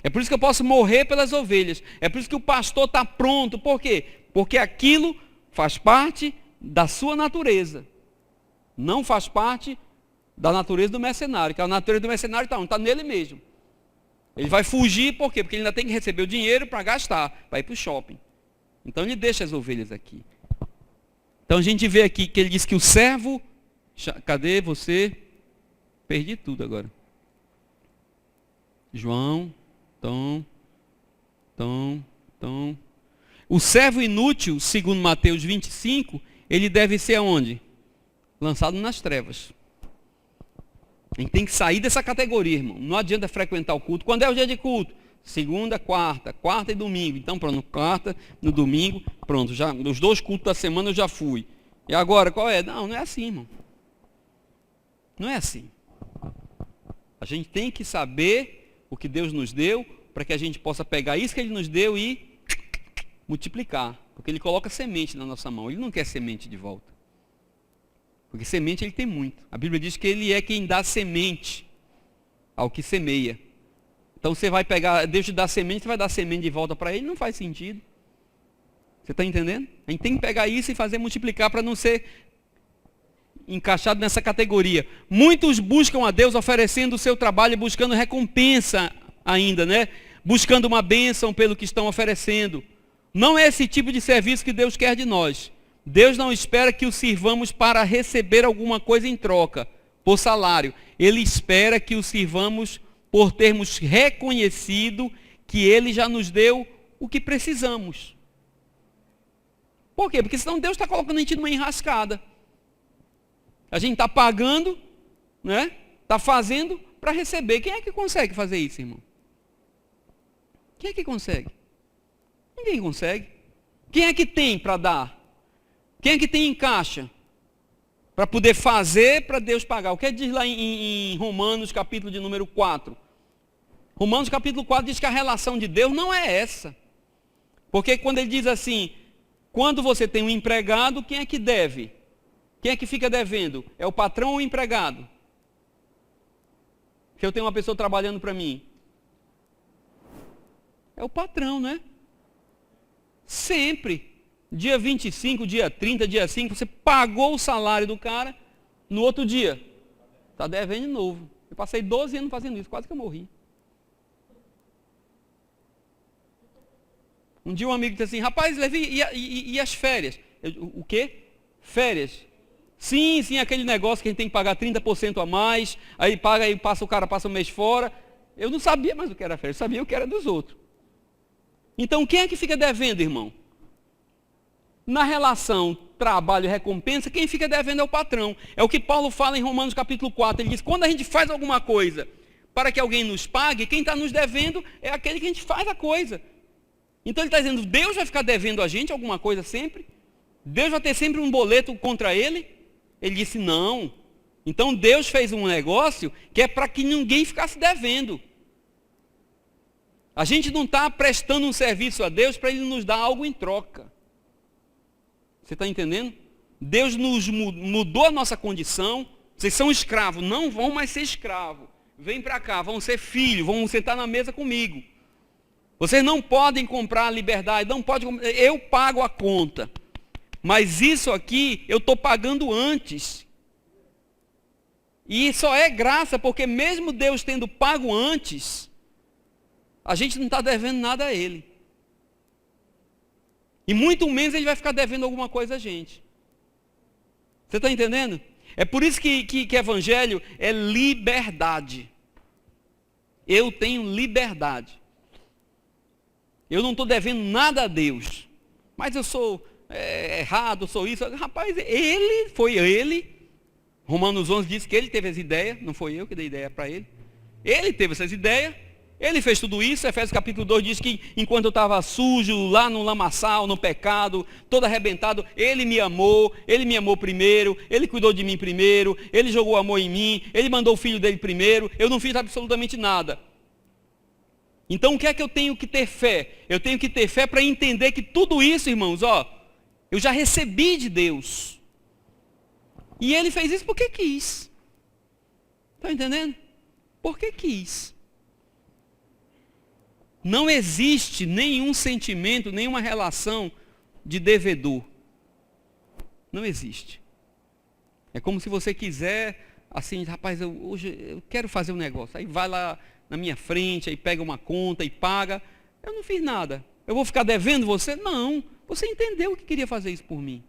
É por isso que eu posso morrer pelas ovelhas. É por isso que o pastor está pronto. Por quê? Porque aquilo faz parte da sua natureza. Não faz parte da natureza do mercenário. Que a natureza do mercenário está nele mesmo. Ele vai fugir por quê? Porque ele ainda tem que receber o dinheiro para gastar, para ir para o shopping. Então ele deixa as ovelhas aqui. Então a gente vê aqui que ele diz que o servo... Cadê você? Perdi tudo agora. João... O servo inútil, segundo Mateus 25, ele deve ser aonde? Lançado nas trevas. A gente tem que sair dessa categoria, irmão. Não adianta frequentar o culto. Quando é o dia de culto? Segunda, quarta e domingo. Então pronto, quarta, no domingo, pronto. Já, os 2 cultos da semana eu já fui. E agora, qual é? Não é assim, irmão. Não é assim. A gente tem que saber o que Deus nos deu, para que a gente possa pegar isso que Ele nos deu e multiplicar. Porque Ele coloca semente na nossa mão. Ele não quer semente de volta. Porque semente Ele tem muito. A Bíblia diz que Ele é quem dá semente ao que semeia. Então você vai pegar, Deus te dá semente, você vai dar semente de volta para Ele, não faz sentido. Você está entendendo? A gente tem que pegar isso e fazer multiplicar para não ser encaixado nessa categoria. Muitos buscam a Deus oferecendo o seu trabalho, buscando recompensa ainda, né? Buscando uma bênção pelo que estão oferecendo. Não é esse tipo de serviço que Deus quer de nós. Deus não espera que o sirvamos para receber alguma coisa em troca, por salário. Ele espera que o sirvamos por termos reconhecido que Ele já nos deu o que precisamos. Por quê? Porque senão Deus está colocando a gente numa enrascada. A gente está pagando, né? Está fazendo para receber. Quem é que consegue fazer isso, irmão? Quem é que consegue? Ninguém consegue. Quem é que tem para dar? Quem é que tem em caixa para poder fazer para Deus pagar? O que diz lá em Romanos, capítulo de número 4? Romanos, capítulo 4, diz que a relação de Deus não é essa. Porque quando ele diz assim, quando você tem um empregado, quem é que deve? Quem é que fica devendo? É o patrão ou o empregado? Que eu tenho uma pessoa trabalhando para mim. É o patrão, né? Sempre. Dia 25, dia 30, dia 5, você pagou o salário do cara, no outro dia, está devendo de novo. Eu passei 12 anos fazendo isso, quase que eu morri. Um dia um amigo disse assim, rapaz, Levi, e as férias? O quê? Férias. Sim, aquele negócio que a gente tem que pagar 30% a mais, aí paga, aí o cara passa um mês fora. Eu não sabia mais o que era férias, eu sabia o que era dos outros. Então, quem é que fica devendo, irmão? Na relação trabalho e recompensa, quem fica devendo é o patrão. É o que Paulo fala em Romanos capítulo 4. Ele diz, quando a gente faz alguma coisa para que alguém nos pague, quem está nos devendo é aquele que a gente faz a coisa. Então ele está dizendo, Deus vai ficar devendo a gente alguma coisa sempre? Deus vai ter sempre um boleto contra ele? Ele disse, não. Então Deus fez um negócio que é para que ninguém ficasse devendo. A gente não está prestando um serviço a Deus para Ele nos dar algo em troca. Você está entendendo? Deus nos mudou a nossa condição. Vocês são escravos, não vão mais ser escravos. Vem para cá, vão ser filhos, vão sentar na mesa comigo. Vocês não podem comprar a liberdade, não podem, eu pago a conta. Mas isso aqui eu estou pagando antes. E só é graça porque mesmo Deus tendo pago antes, a gente não está devendo nada a Ele. E muito menos Ele vai ficar devendo alguma coisa a gente. Você está entendendo? É por isso que evangelho é liberdade. Eu tenho liberdade. Eu não estou devendo nada a Deus. Mas eu sou errado, sou isso. Rapaz, ele. Romanos 11 diz que ele teve essa ideia, não foi eu que dei ideia para ele. Ele teve essas ideias, ele fez tudo isso. Efésios capítulo 2 diz que enquanto eu estava sujo, lá no lamaçal, no pecado, todo arrebentado, ele me amou primeiro, ele cuidou de mim primeiro, ele jogou amor em mim, ele mandou o filho dele primeiro, eu não fiz absolutamente nada. Então o que é que eu tenho que ter fé? Eu tenho que ter fé para entender que tudo isso, irmãos, eu já recebi de Deus. E ele fez isso porque quis. Está entendendo? Porque quis. Não existe nenhum sentimento, nenhuma relação de devedor. Não existe. É como se você quiser, assim, rapaz, hoje eu quero fazer um negócio. Aí vai lá na minha frente, aí pega uma conta e paga. Eu não fiz nada. Eu vou ficar devendo você? Não. Você entendeu que queria fazer isso por mim.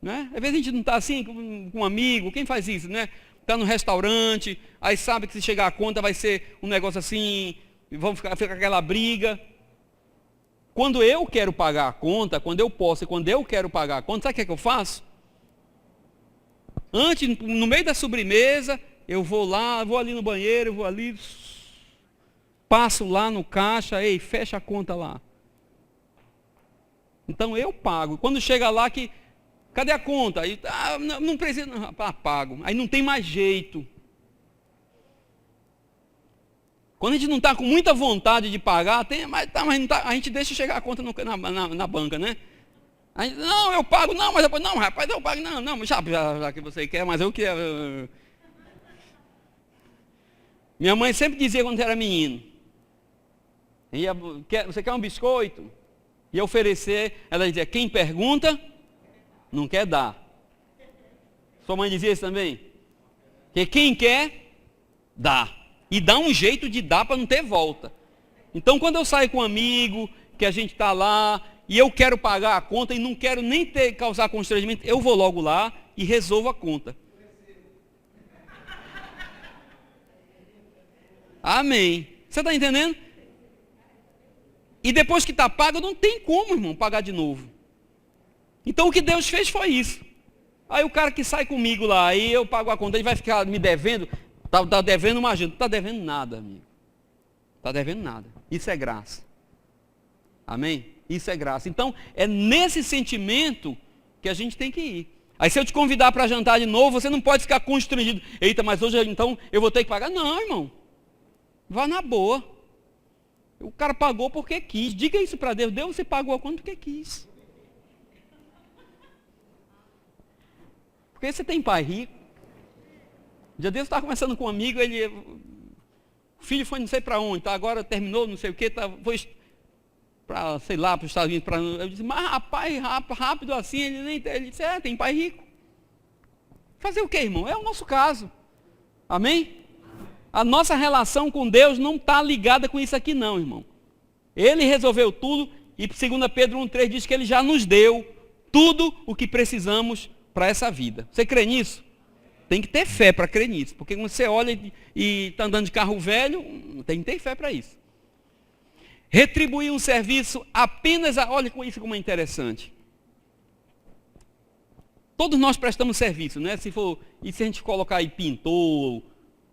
Né? Às vezes a gente não está assim com um amigo, quem faz isso, né? Está no restaurante, aí sabe que se chegar a conta vai ser um negócio assim, vamos ficar aquela briga. Quando eu quero pagar a conta, quando eu posso e quando eu quero pagar a conta, sabe o que eu faço? Antes, no meio da sobremesa, eu vou lá, vou ali no banheiro, vou ali, passo lá no caixa, ei, fecha a conta lá. Então eu pago. Quando chega lá que cadê a conta? Aí, não precisa, não, pago. Aí não tem mais jeito. Quando a gente não está com muita vontade de pagar, mas não tá, a gente deixa chegar a conta na banca, né? Aí, não, eu pago, não, mas depois, não, rapaz, eu pago, não, já que você quer, mas eu quero. Minha mãe sempre dizia quando era menino, você quer um biscoito? E oferecer, ela dizia, quem pergunta, não quer dar. Sua mãe dizia isso também? Que quem quer, dá. E dá um jeito de dar para não ter volta. Então quando eu saio com um amigo, que a gente está lá, e eu quero pagar a conta e não quero nem causar constrangimento, eu vou logo lá e resolvo a conta. Amém. Você está entendendo? E depois que está pago, não tem como, irmão, pagar de novo. Então o que Deus fez foi isso. Aí o cara que sai comigo lá, aí eu pago a conta, ele vai ficar me devendo, está devendo uma ajuda. Não está devendo nada, amigo. Está devendo nada. Isso é graça. Amém? Isso é graça. Então, é nesse sentimento que a gente tem que ir. Aí se eu te convidar para jantar de novo, você não pode ficar constrangido. Eita, mas hoje então eu vou ter que pagar. Não, irmão. Vá na boa. O cara pagou porque quis. Diga isso para Deus. Deus, você pagou a conta porque quis. Porque você tem pai rico. Um dia Deus estava conversando com um amigo, o filho foi não sei para onde, tá? Agora terminou, não sei o que, foi para, sei lá, para os Estados Unidos. Eu disse, mas rapaz, rápido assim, ele disse, tem pai rico. Fazer o que, irmão? É o nosso caso. Amém? A nossa relação com Deus não está ligada com isso aqui não, irmão. Ele resolveu tudo e 2 Pedro 1,3 diz que ele já nos deu tudo o que precisamos para essa vida. Você crê nisso? Tem que ter fé para crer nisso. Porque quando você olha e está andando de carro velho, tem que ter fé para isso. Retribuir um serviço apenas olha com isso como é interessante. Todos nós prestamos serviço, né? E se a gente colocar aí pintor,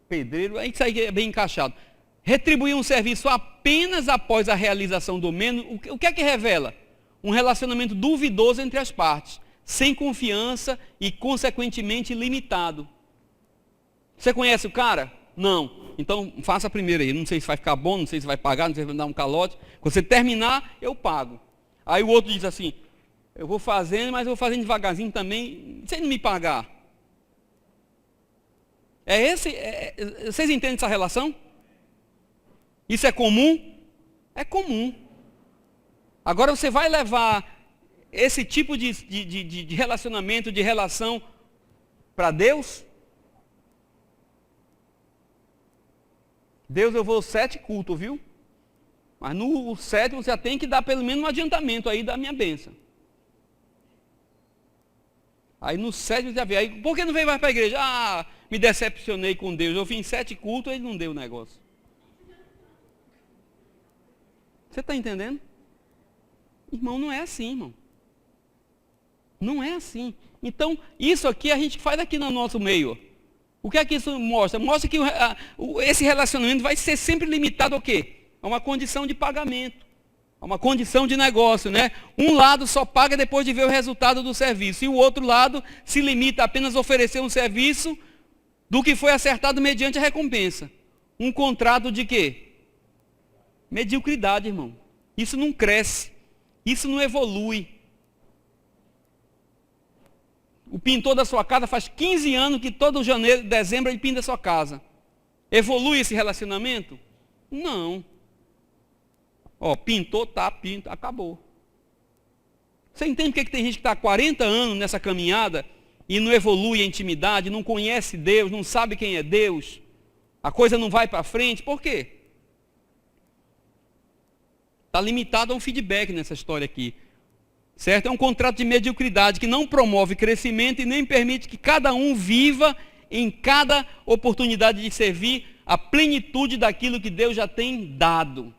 pedreiro, aí isso aí é bem encaixado. Retribuir um serviço apenas após a realização do menos, o que é que revela? Um relacionamento duvidoso entre as partes, sem confiança e, consequentemente, limitado. Você conhece o cara? Não. Então, faça primeiro aí. Não sei se vai ficar bom, não sei se vai pagar, não sei se vai dar um calote. Quando você terminar, eu pago. Aí o outro diz assim, eu vou fazendo, mas eu vou fazendo devagarzinho também, sem não me pagar. Vocês entendem essa relação? Isso é comum? É comum. Agora você vai levar esse tipo de relacionamento, de relação para Deus? Deus, eu vou 7 cultos, viu? Mas no 7 você já tem que dar pelo menos um adiantamento aí da minha bênção. Aí no 7 você já vê. Aí, por que não veio mais para a igreja? Me decepcionei com Deus. Eu fiz 7 cultos e ele não deu o negócio. Você está entendendo? Irmão, não é assim, irmão. Não é assim. Então, isso aqui a gente faz aqui no nosso meio. O que é que isso mostra? Mostra que esse relacionamento vai ser sempre limitado ao quê? A uma condição de pagamento. A uma condição de negócio, né? Um lado só paga depois de ver o resultado do serviço. E o outro lado se limita a apenas oferecer um serviço do que foi acertado mediante a recompensa. Um contrato de quê? Mediocridade, irmão. Isso não cresce. Isso não evolui. O pintor da sua casa faz 15 anos que todo janeiro, dezembro ele pinta a sua casa. Evolui esse relacionamento? Não. Ó, pintou, tá, pinta, acabou. Você entende por que tem gente que está há 40 anos nessa caminhada e não evolui a intimidade, não conhece Deus, não sabe quem é Deus? A coisa não vai para frente, por quê? Está limitado a um feedback nessa história aqui. Certo? É um contrato de mediocridade que não promove crescimento e nem permite que cada um viva em cada oportunidade de servir a plenitude daquilo que Deus já tem dado.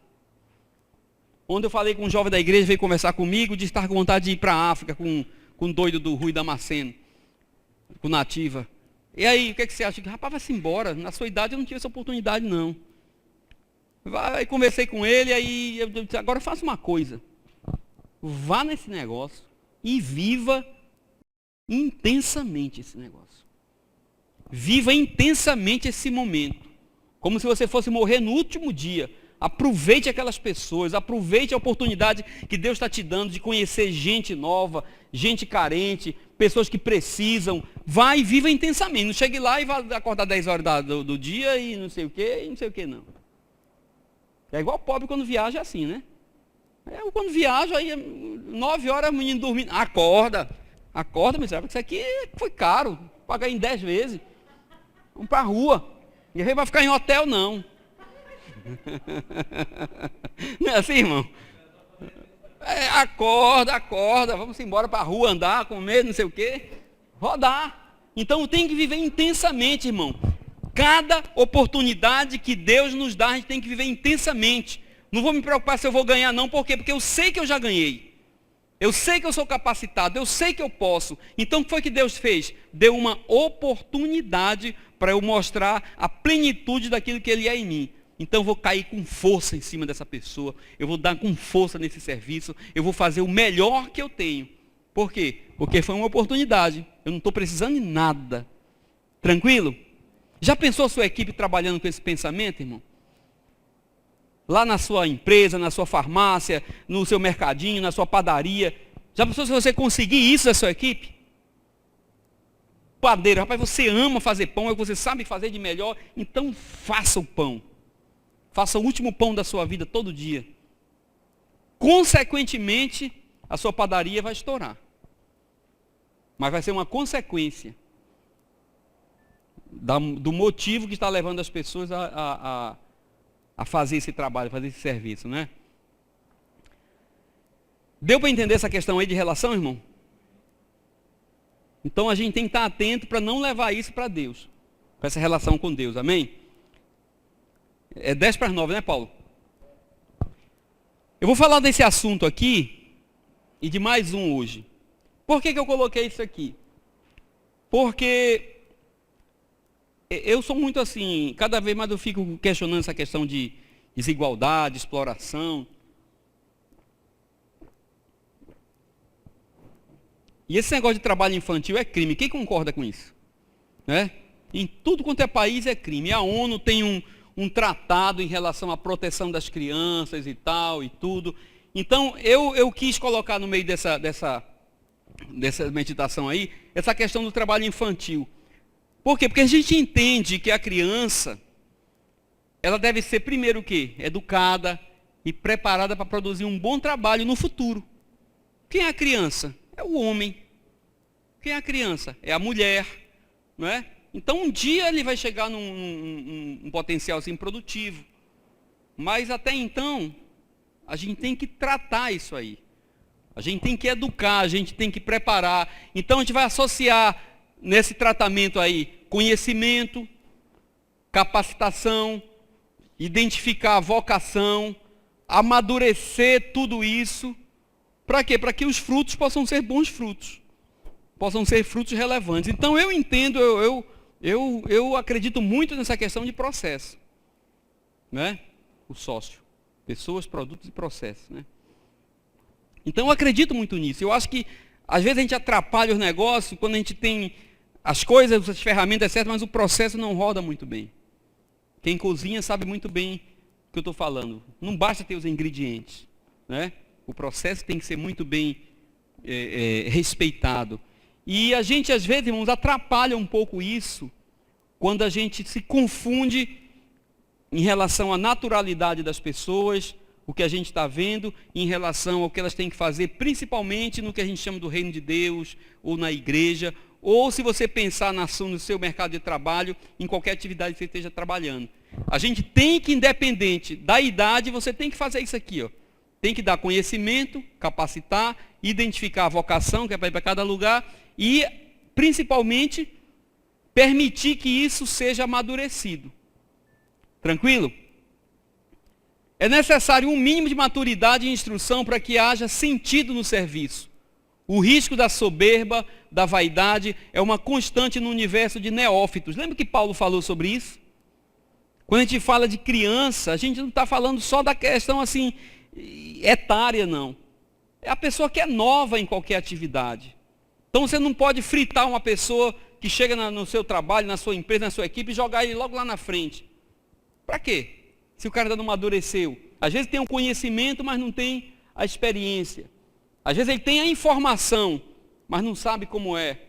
Ontem eu falei com um jovem da igreja, veio conversar comigo, de estar com vontade de ir para a África com o doido do Rui Damasceno, com Nativa. E aí, o que você acha? Rapaz, vai-se embora. Na sua idade eu não tive essa oportunidade, não. Aí conversei com ele, aí eu disse, agora faça uma coisa. Vá nesse negócio e viva intensamente esse negócio. Viva intensamente esse momento. Como se você fosse morrer no último dia. Aproveite aquelas pessoas, aproveite a oportunidade que Deus está te dando de conhecer gente nova, gente carente, pessoas que precisam. Vai e viva intensamente. Não chegue lá e vá acordar 10 horas do dia e não sei o que não. É igual pobre quando viaja, é assim, né? Eu quando viajo, aí 9 horas o menino dormindo. Acorda, miserável, isso aqui foi caro. Pagar em 10 vezes. Vamos para a rua. E aí vai ficar em hotel, não. Não é assim, irmão? Acorda, vamos embora para a rua, andar, comer, não sei o quê. Rodar. Então tem que viver intensamente, irmão. Cada oportunidade que Deus nos dá, a gente tem que viver intensamente. Não vou me preocupar se eu vou ganhar, não. Por quê? Porque eu sei que eu já ganhei. Eu sei que eu sou capacitado. Eu sei que eu posso. Então, o que foi que Deus fez? Deu uma oportunidade para eu mostrar a plenitude daquilo que Ele é em mim. Então, eu vou cair com força em cima dessa pessoa. Eu vou dar com força nesse serviço. Eu vou fazer o melhor que eu tenho. Por quê? Porque foi uma oportunidade. Eu não estou precisando de nada. Tranquilo? Já pensou a sua equipe trabalhando com esse pensamento, irmão? Lá na sua empresa, na sua farmácia, no seu mercadinho, na sua padaria. Já pensou se você conseguir isso da sua equipe? Padeiro, rapaz, você ama fazer pão, é o que você sabe fazer de melhor, então faça o pão. Faça o último pão da sua vida todo dia. Consequentemente, a sua padaria vai estourar. Mas vai ser uma consequência do motivo que está levando as pessoas a fazer esse trabalho, fazer esse serviço, né? Deu para entender essa questão aí de relação, irmão? Então a gente tem que estar atento para não levar isso para Deus, para essa relação com Deus, amém? É 10 para as 9, né, Paulo? Eu vou falar desse assunto aqui e de mais um hoje. Por que eu coloquei isso aqui? Porque eu sou muito assim, cada vez mais eu fico questionando essa questão de desigualdade, exploração. E esse negócio de trabalho infantil é crime. Quem concorda com isso? Né? Em tudo quanto é país é crime. A ONU tem um tratado em relação à proteção das crianças e tal, e tudo. Então, eu quis colocar no meio dessa meditação aí, essa questão do trabalho infantil. Por quê? Porque a gente entende que a criança, ela deve ser primeiro o quê? Educada e preparada para produzir um bom trabalho no futuro. Quem é a criança? É o homem. Quem é a criança? É a mulher. Não é? Então um dia ele vai chegar num potencial assim, produtivo. Mas até então, a gente tem que tratar isso aí. A gente tem que educar, a gente tem que preparar. Então a gente vai associar nesse tratamento aí conhecimento, capacitação, identificar a vocação, amadurecer tudo isso. Para quê? Para que os frutos possam ser bons frutos. possam ser frutos relevantes. Então eu entendo, eu acredito muito nessa questão de processo, né? O sócio, pessoas, produtos e processos, né? Então eu acredito muito nisso. Eu acho que às vezes a gente atrapalha os negócios quando a gente tem as coisas, as ferramentas certas, mas o processo não roda muito bem. Quem cozinha sabe muito bem o que eu estou falando. Não basta ter os ingredientes, né? O processo tem que ser muito bem respeitado. E a gente, às vezes, irmãos, atrapalha um pouco isso quando a gente se confunde em relação à naturalidade das pessoas, o que a gente está vendo, em relação ao que elas têm que fazer, principalmente no que a gente chama do reino de Deus, ou na igreja, ou se você pensar no seu mercado de trabalho, em qualquer atividade que você esteja trabalhando. A gente tem que, independente da idade, você tem que fazer isso aqui, ó. Tem que dar conhecimento, capacitar, identificar a vocação, que é para ir para cada lugar, e, principalmente, permitir que isso seja amadurecido. Tranquilo? É necessário um mínimo de maturidade e instrução para que haja sentido no serviço. O risco da soberba, da vaidade, é uma constante no universo de neófitos. Lembra que Paulo falou sobre isso? Quando a gente fala de criança, a gente não está falando só da questão assim, etária, não. É a pessoa que é nova em qualquer atividade. Então você não pode fritar uma pessoa que chega no seu trabalho, na sua empresa, na sua equipe e jogar ele logo lá na frente. Para quê? Se o cara ainda não amadureceu. Às vezes tem um conhecimento, mas não tem a experiência. Às vezes ele tem a informação, mas não sabe como é.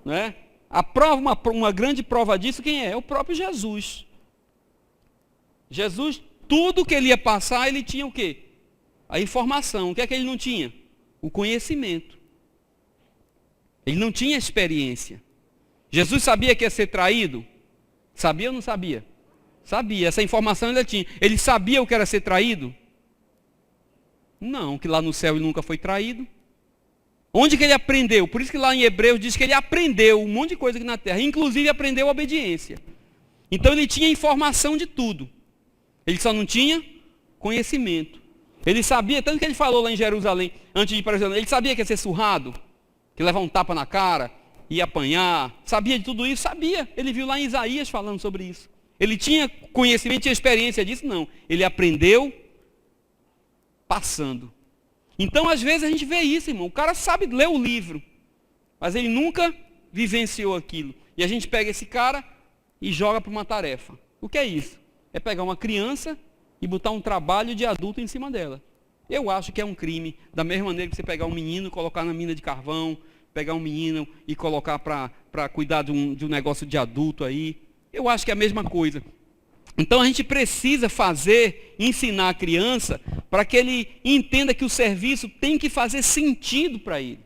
Né? A prova, uma grande prova disso, quem é? É o próprio Jesus. Jesus, tudo que ele ia passar, ele tinha o quê? A informação. O que é que ele não tinha? O conhecimento. Ele não tinha experiência. Jesus sabia que ia ser traído? Sabia ou não sabia? Sabia. Essa informação ele tinha. Ele sabia o que era ser traído? Não, que lá no céu ele nunca foi traído. Onde que ele aprendeu? Por isso que lá em Hebreus diz que ele aprendeu um monte de coisa aqui na terra. Inclusive aprendeu a obediência. Então ele tinha informação de tudo. Ele só não tinha conhecimento. Ele sabia, tanto que ele falou lá em Jerusalém, antes de ir para Jerusalém, ele sabia que ia ser surrado, que ia levar um tapa na cara, ia apanhar. Sabia de tudo isso? Sabia. Ele viu lá em Isaías falando sobre isso. Ele tinha conhecimento e experiência disso? Não. Ele aprendeu passando. Então, às vezes, a gente vê isso, irmão. O cara sabe ler o livro, mas ele nunca vivenciou aquilo. E a gente pega esse cara e joga para uma tarefa. O que é isso? É pegar uma criança e botar um trabalho de adulto em cima dela. Eu acho que é um crime. Da mesma maneira que você pegar um menino e colocar na mina de carvão, pegar um menino e colocar para cuidar de um negócio de adulto aí. Eu acho que é a mesma coisa. Então a gente precisa ensinar a criança para que ele entenda que o serviço tem que fazer sentido para ele.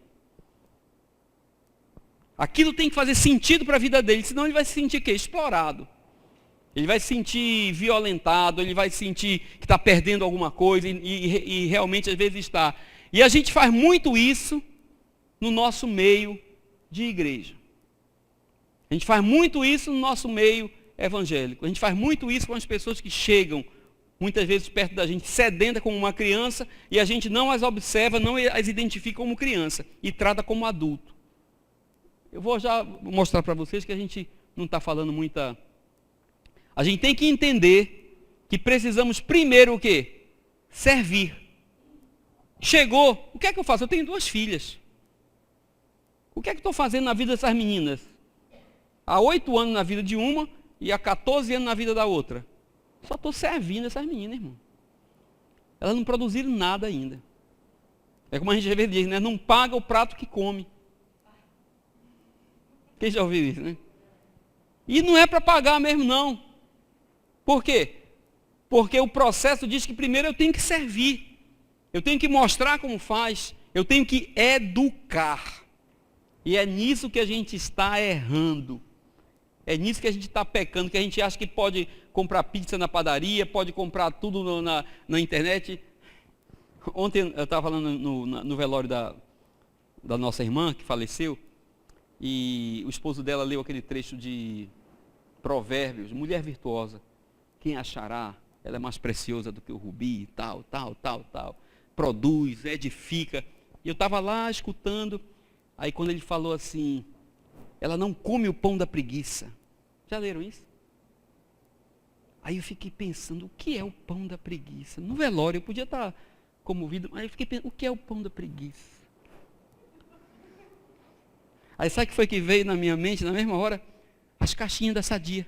Aquilo tem que fazer sentido para a vida dele, senão ele vai se sentir o quê? Explorado. Ele vai se sentir violentado, ele vai sentir que está perdendo alguma coisa e realmente às vezes está. E a gente faz muito isso no nosso meio de igreja. A gente faz muito isso no nosso meio evangélico. A gente faz muito isso com as pessoas que chegam, muitas vezes perto da gente, sedenta como uma criança, e a gente não as observa, não as identifica como criança, e trata como adulto. Eu vou já mostrar para vocês que a gente não está falando muita... A gente tem que entender que precisamos primeiro o quê? Servir. Chegou, o que é que eu faço? Eu tenho 2 filhas. O que é que eu estou fazendo na vida dessas meninas? Há 8 anos na vida de uma e há 14 anos na vida da outra. Só estou servindo essas meninas, irmão. Elas não produziram nada ainda. É como a gente às vezes diz, né? Não paga o prato que come. Quem já ouviu isso, né? E não é para pagar mesmo, não. Por quê? Porque o processo diz que primeiro eu tenho que servir. Eu tenho que mostrar como faz. Eu tenho que educar. E é nisso que a gente está errando. É nisso que a gente está pecando, que a gente acha que pode comprar pizza na padaria, pode comprar tudo na internet. Ontem eu estava falando no velório da nossa irmã, que faleceu, e o esposo dela leu aquele trecho de Provérbios, mulher virtuosa, quem achará? Ela é mais preciosa do que o rubi, tal. Produz, edifica. E eu estava lá escutando, Aí quando ele falou assim, ela não come o pão da preguiça. Já leram isso? Aí eu fiquei pensando, o que é o pão da preguiça? No velório eu podia estar comovido, mas eu fiquei pensando, o que é o pão da preguiça? Aí sabe o que foi que veio na minha mente, na mesma hora? As caixinhas da Sadia,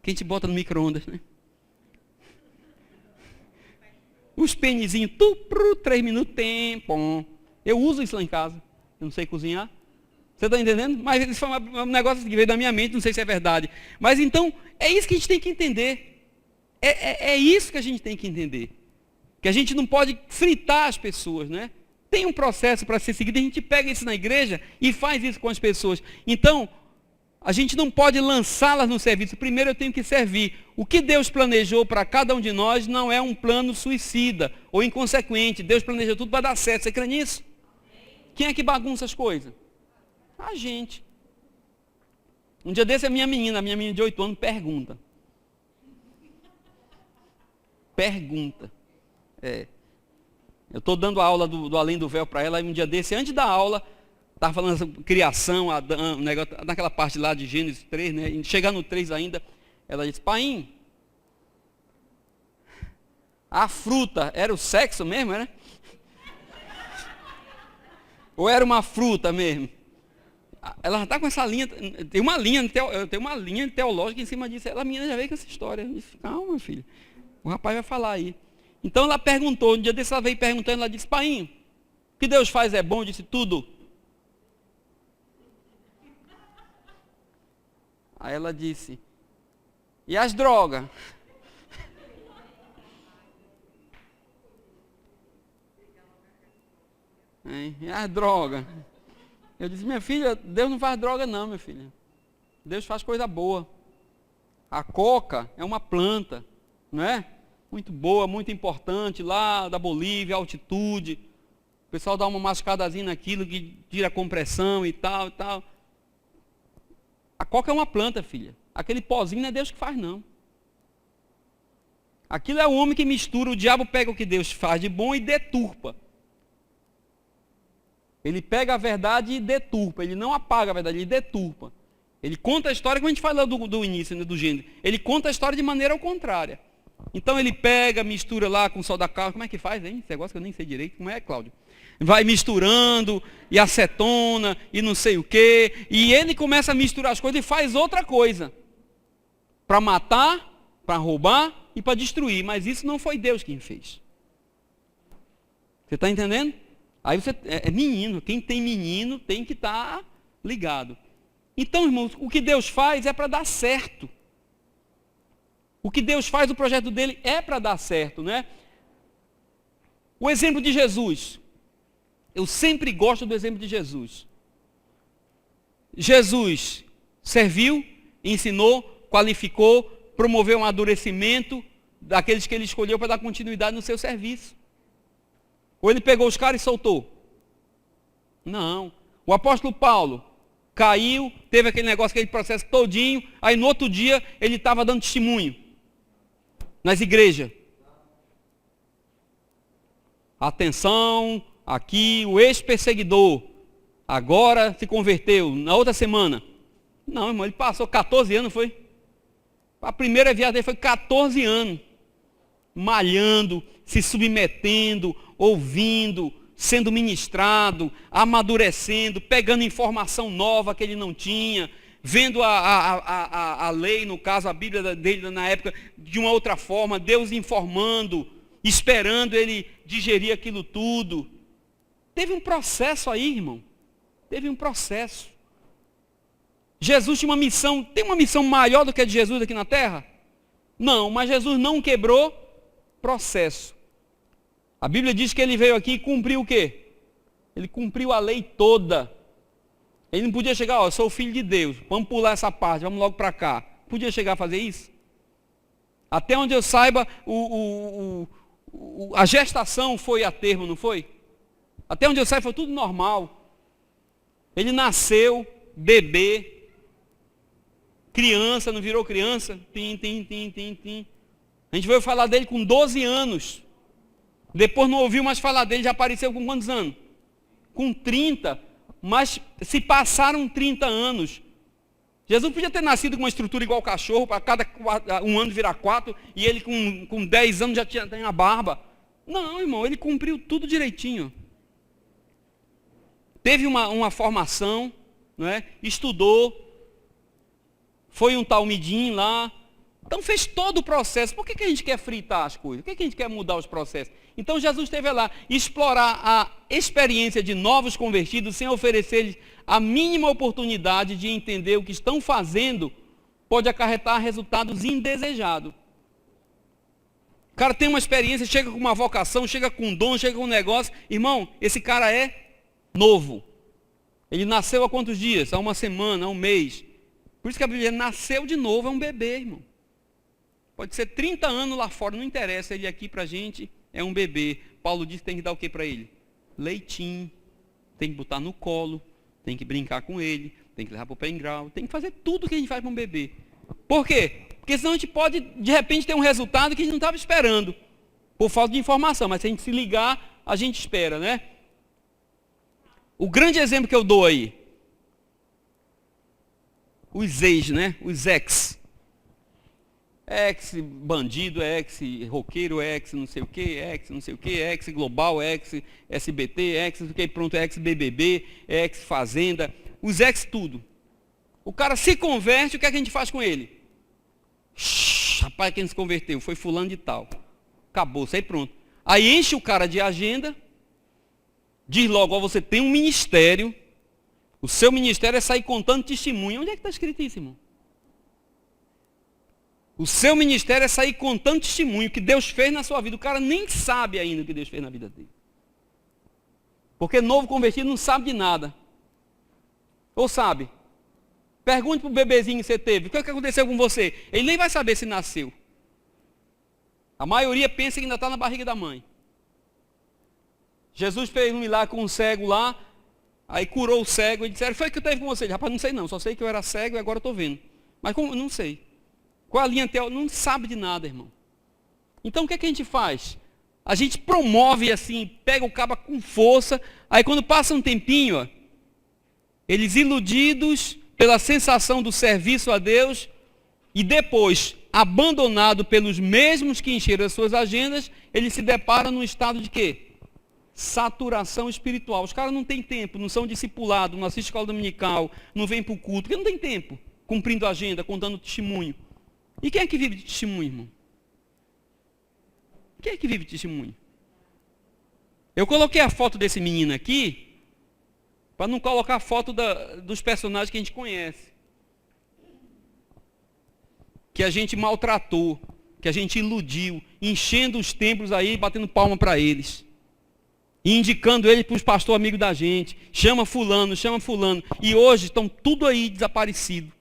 que a gente bota no micro-ondas, né? Os penizinhos, 3 minutos, tempo. Eu uso isso lá em casa. Eu não sei cozinhar. Você está entendendo? Mas isso foi um negócio que veio da minha mente, não sei se é verdade. Mas então, é isso que a gente tem que entender. É isso que a gente tem que entender. Que a gente não pode fritar as pessoas, né? Tem um processo para ser seguido, a gente pega isso na igreja e faz isso com as pessoas. Então, a gente não pode lançá-las no serviço. Primeiro eu tenho que servir. O que Deus planejou para cada um de nós não é um plano suicida ou inconsequente. Deus planejou tudo para dar certo. Você crê nisso? Quem é que bagunça as coisas? A gente. Um dia desse a minha menina de 8 anos, pergunta. Eu estou dando a aula do Além do Véu para ela, e um dia desse, antes da aula, estava falando sobre criação, Adão, negócio, naquela parte lá de Gênesis 3, né? E chegar no 3 ainda, ela disse, painho, a fruta era o sexo mesmo, né? Ou era uma fruta mesmo? Ela já está com essa linha, tem uma linha teológica em cima disso. Ela, a menina já veio com essa história. Eu disse, calma, filha, o rapaz vai falar aí. Então ela perguntou, um dia desse ela veio perguntando, ela disse, painho, o que Deus faz é bom? Eu disse, tudo. Aí ela disse, e as drogas? E as drogas? Eu disse, minha filha, Deus não faz droga não, minha filha. Deus faz coisa boa. A coca é uma planta, não é? Muito boa, muito importante, lá da Bolívia, altitude. O pessoal dá uma mascadazinha naquilo que tira a compressão e tal, e tal. A coca é uma planta, filha. Aquele pozinho não é Deus que faz, não. Aquilo é o homem que mistura, o diabo pega o que Deus faz de bom e deturpa. Ele pega a verdade e deturpa, ele não apaga a verdade, ele deturpa. Ele conta a história, como a gente falou do início, né, do gênero. Ele conta a história de maneira ao contrária. Então ele pega, mistura lá com o sol da carne. Como é que faz, hein? Esse negócio que eu nem sei direito. Como é, Cláudio? Vai misturando, e acetona, e não sei o quê. E ele começa a misturar as coisas e faz outra coisa. Para matar, para roubar e para destruir. Mas isso não foi Deus quem fez. Você está entendendo? Aí você é menino. Quem tem menino tem que estar ligado. Então, irmãos, o que Deus faz é para dar certo. O que Deus faz, o projeto dele é para dar certo, né? O exemplo de Jesus. Eu sempre gosto do exemplo de Jesus. Jesus serviu, ensinou, qualificou, promoveu um amadurecimento daqueles que ele escolheu para dar continuidade no seu serviço. Ou ele pegou os caras e soltou? Não. O apóstolo Paulo caiu, teve aquele negócio, aquele processo todinho, aí no outro dia ele estava dando testemunho nas igrejas. Atenção, aqui o ex-perseguidor agora se converteu, na outra semana. Não, irmão, ele passou 14 anos, foi? A primeira viagem dele foi 14 anos. Malhando, se submetendo, ouvindo, sendo ministrado, amadurecendo, pegando informação nova que ele não tinha, vendo a lei, no caso a Bíblia dele na época, de uma outra forma, Deus informando, esperando ele digerir aquilo tudo. Teve um processo aí, irmão. Teve um processo. Jesus tinha uma missão, tem uma missão maior do que a de Jesus aqui na terra? Não, mas Jesus não quebrou processo. A Bíblia diz que ele veio aqui e cumpriu o quê? Ele cumpriu a lei toda. Ele não podia chegar, eu sou o filho de Deus, vamos pular essa parte, vamos logo para cá. Podia chegar a fazer isso? Até onde eu saiba, a gestação foi a termo, não foi? Até onde eu saiba foi tudo normal. Ele nasceu, bebê, criança, não virou criança? Tim. A gente veio falar dele com 12 anos. Depois não ouviu mais falar dele, já apareceu com quantos anos? Com 30. mas se passaram 30 anos. Jesus podia ter nascido com uma estrutura igual o cachorro, para cada um ano virar 4, e ele com 10 anos já tinha a barba. Não, irmão, ele cumpriu tudo direitinho. Teve uma formação, não é? Estudou, foi um talmidim lá, então fez todo o processo. Por que a gente quer fritar as coisas? Por que a gente quer mudar os processos? Então Jesus esteve lá, explorar a experiência de novos convertidos, sem oferecer-lhes a mínima oportunidade de entender o que estão fazendo, pode acarretar resultados indesejados. O cara tem uma experiência, chega com uma vocação, chega com um dom, chega com um negócio. Irmão, esse cara é novo. Ele nasceu há quantos dias? Há uma semana, há um mês. Por isso que a Bíblia nasceu de novo, é um bebê, irmão. Pode ser 30 anos lá fora, não interessa. Ele aqui pra gente é um bebê. Paulo disse que tem que dar o que para ele? Leitinho. Tem que botar no colo. Tem que brincar com ele. Tem que levar para o playground. Tem que fazer tudo que a gente faz para um bebê. Por quê? Porque senão a gente pode, de repente, ter um resultado que a gente não estava esperando. Por falta de informação. Mas se a gente se ligar, a gente espera, né? O grande exemplo que eu dou aí. Os ex, né? Os ex. Ex-bandido, ex-roqueiro, ex-não sei o que, ex-não sei o que, ex-global, ex-SBT, ex-não sei o que, pronto, ex-BBB, ex-fazenda. Os ex tudo. O cara se converte, o que é que a gente faz com ele? Rapaz, quem se converteu? Foi fulano de tal. Acabou, sai pronto. Aí enche o cara de agenda, diz logo, ó, você tem um ministério, o seu ministério é sair contando testemunho. Onde é que está escrito isso, irmão? O seu ministério é sair contando testemunho que Deus fez na sua vida. O cara nem sabe ainda o que Deus fez na vida dele. Porque novo convertido não sabe de nada. Ou sabe? Pergunte para o bebezinho que você teve. O que aconteceu com você? Ele nem vai saber se nasceu. A maioria pensa que ainda está na barriga da mãe. Jesus fez um milagre com um cego lá. Aí curou o cego. E disseram, foi o que eu teve com você? Rapaz, não sei não. Só sei que eu era cego e agora estou vendo. Mas como? Não sei. Qual a linha teórica? Não sabe de nada, irmão. Então o que é que a gente faz? A gente promove assim, pega o cabo com força, aí quando passa um tempinho, ó, eles iludidos pela sensação do serviço a Deus, e depois, abandonado pelos mesmos que encheram as suas agendas, eles se deparam num estado de quê? Saturação espiritual. Os caras não têm tempo, não são discipulados, não assistem escola dominical, não vêm para o culto, porque não tem tempo, cumprindo a agenda, contando testemunho. E quem é que vive de testemunho, irmão? Quem é que vive de testemunho? Eu coloquei a foto desse menino aqui, para não colocar a foto dos personagens que a gente conhece. Que a gente maltratou, que a gente iludiu, enchendo os templos aí, batendo palma para eles. E indicando ele para os pastores amigos da gente. Chama fulano. E hoje estão tudo aí desaparecido.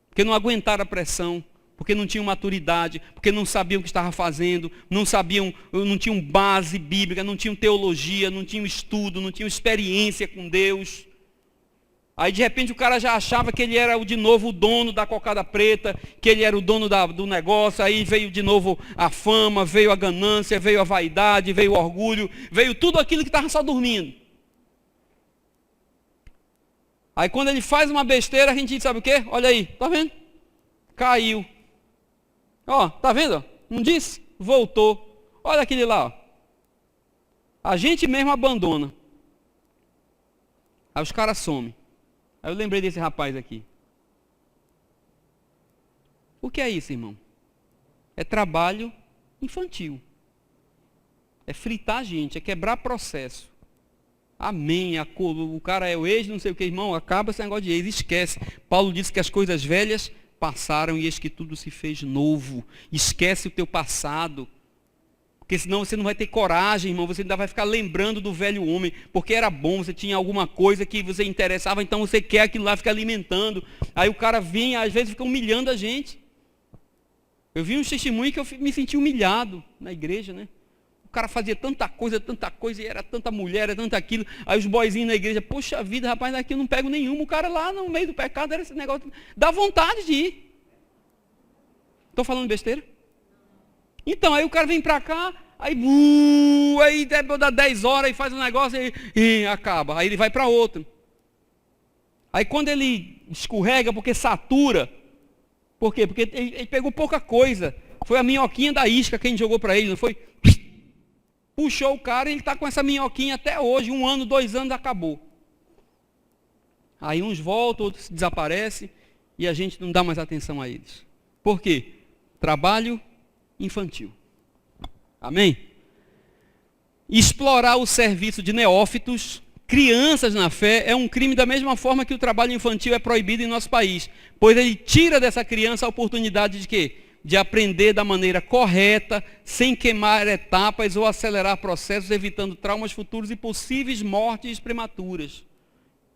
Porque não aguentaram a pressão. Porque não tinham maturidade, porque não sabiam o que estavam fazendo, não tinham base bíblica, não tinham teologia, não tinham estudo, não tinham experiência com Deus. Aí de repente o cara já achava que ele era de novo o dono da cocada preta, que ele era o dono do negócio, aí veio de novo a fama, veio a ganância, veio a vaidade, veio o orgulho, veio tudo aquilo que estava só dormindo. Aí quando ele faz uma besteira, a gente diz, sabe o quê? Olha aí, tá vendo? Caiu. Ó, tá vendo? Não disse? Voltou. Olha aquele lá, ó. A gente mesmo abandona. Aí os caras somem. Aí eu lembrei desse rapaz aqui. O que é isso, irmão? É trabalho infantil. É fritar a gente, é quebrar processo. Amém. O cara é o ex, não sei o que, irmão. Acaba esse negócio de ex, esquece. Paulo disse que as coisas velhas passaram e eis que tudo se fez novo. Esquece o teu passado. Porque senão você não vai ter coragem, irmão. Você ainda vai ficar lembrando do velho homem. Porque era bom, você tinha alguma coisa que você interessava, então você quer aquilo lá, fica alimentando. Aí o cara vem, às vezes fica humilhando a gente. Eu vi um testemunho que eu me senti humilhado na igreja, né? O cara fazia tanta coisa, e era tanta mulher, era tanto aquilo. Aí os boizinhos na igreja, poxa vida, rapaz, daqui eu não pego nenhum. O cara lá no meio do pecado era esse negócio. Dá vontade de ir. Estou falando besteira? Então, aí o cara vem pra cá, aí dá 10 horas e faz um negócio e acaba. Aí ele vai para outro. Aí quando ele escorrega, porque satura, por quê? Porque ele pegou pouca coisa. Foi a minhoquinha da isca que a gente jogou para ele, não foi? Puxou o cara e ele está com essa minhoquinha até hoje, 1 ano, 2 anos, acabou. Aí uns voltam, outros desaparecem e a gente não dá mais atenção a eles. Por quê? Trabalho infantil. Amém? Explorar o serviço de neófitos, crianças na fé, é um crime da mesma forma que o trabalho infantil é proibido em nosso país. Pois ele tira dessa criança a oportunidade de quê? De aprender da maneira correta, sem queimar etapas ou acelerar processos, evitando traumas futuros e possíveis mortes prematuras.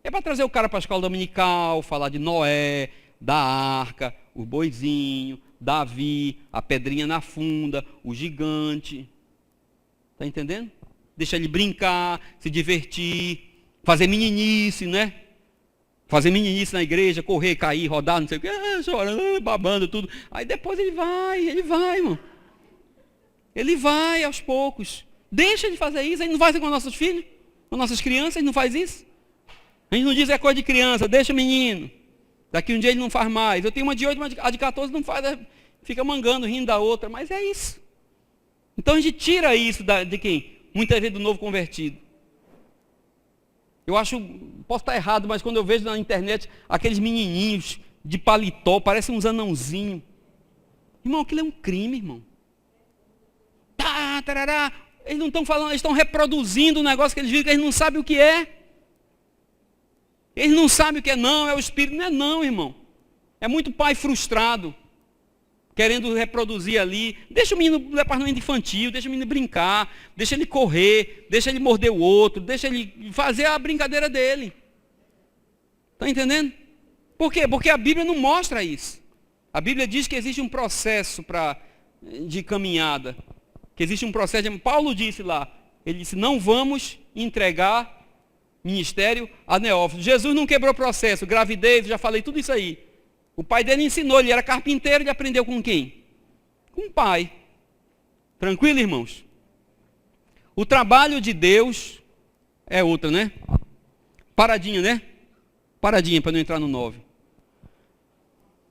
É para trazer o cara para a escola dominical, falar de Noé, da arca, o boizinho, Davi, a pedrinha na funda, o gigante. Está entendendo? Deixa ele brincar, se divertir, fazer meninice, né? Fazer meninice na igreja, correr, cair, rodar, não sei o quê, chorando, babando, tudo. Aí depois ele vai, irmão. Ele vai aos poucos. Deixa de fazer isso, a gente não faz isso com nossos filhos, com nossas crianças, a gente não faz isso. A gente não diz é coisa de criança, deixa o menino. Daqui um dia ele não faz mais. Eu tenho uma de 8, a de 14 não faz, fica mangando, rindo da outra, mas é isso. Então a gente tira isso de quem? Muitas vezes do novo convertido. Eu acho, posso estar errado, mas quando eu vejo na internet aqueles menininhos de paletó, parecem uns anãozinhos. Irmão, aquilo é um crime, irmão. Tarará. Eles não estão falando, eles estão reproduzindo um negócio que eles viram que eles não sabem o que é. Eles não sabem o que é não, é o espírito. Não é não, irmão. É muito pai frustrado, querendo reproduzir ali. Deixa o menino no departamento infantil, deixa o menino brincar, deixa ele correr, deixa ele morder o outro, deixa ele fazer a brincadeira dele. Está entendendo? Por quê? Porque a Bíblia não mostra isso. A Bíblia diz que existe um processo de caminhada, que existe um processo, Paulo disse lá, ele disse, não vamos entregar ministério a neófitos. Jesus não quebrou processo, gravidez, já falei tudo isso aí. O pai dele ensinou, ele era carpinteiro, ele aprendeu com quem? Com o pai. Tranquilo, irmãos? O trabalho de Deus é outra, né? Paradinha, né? Paradinha para não entrar no 9.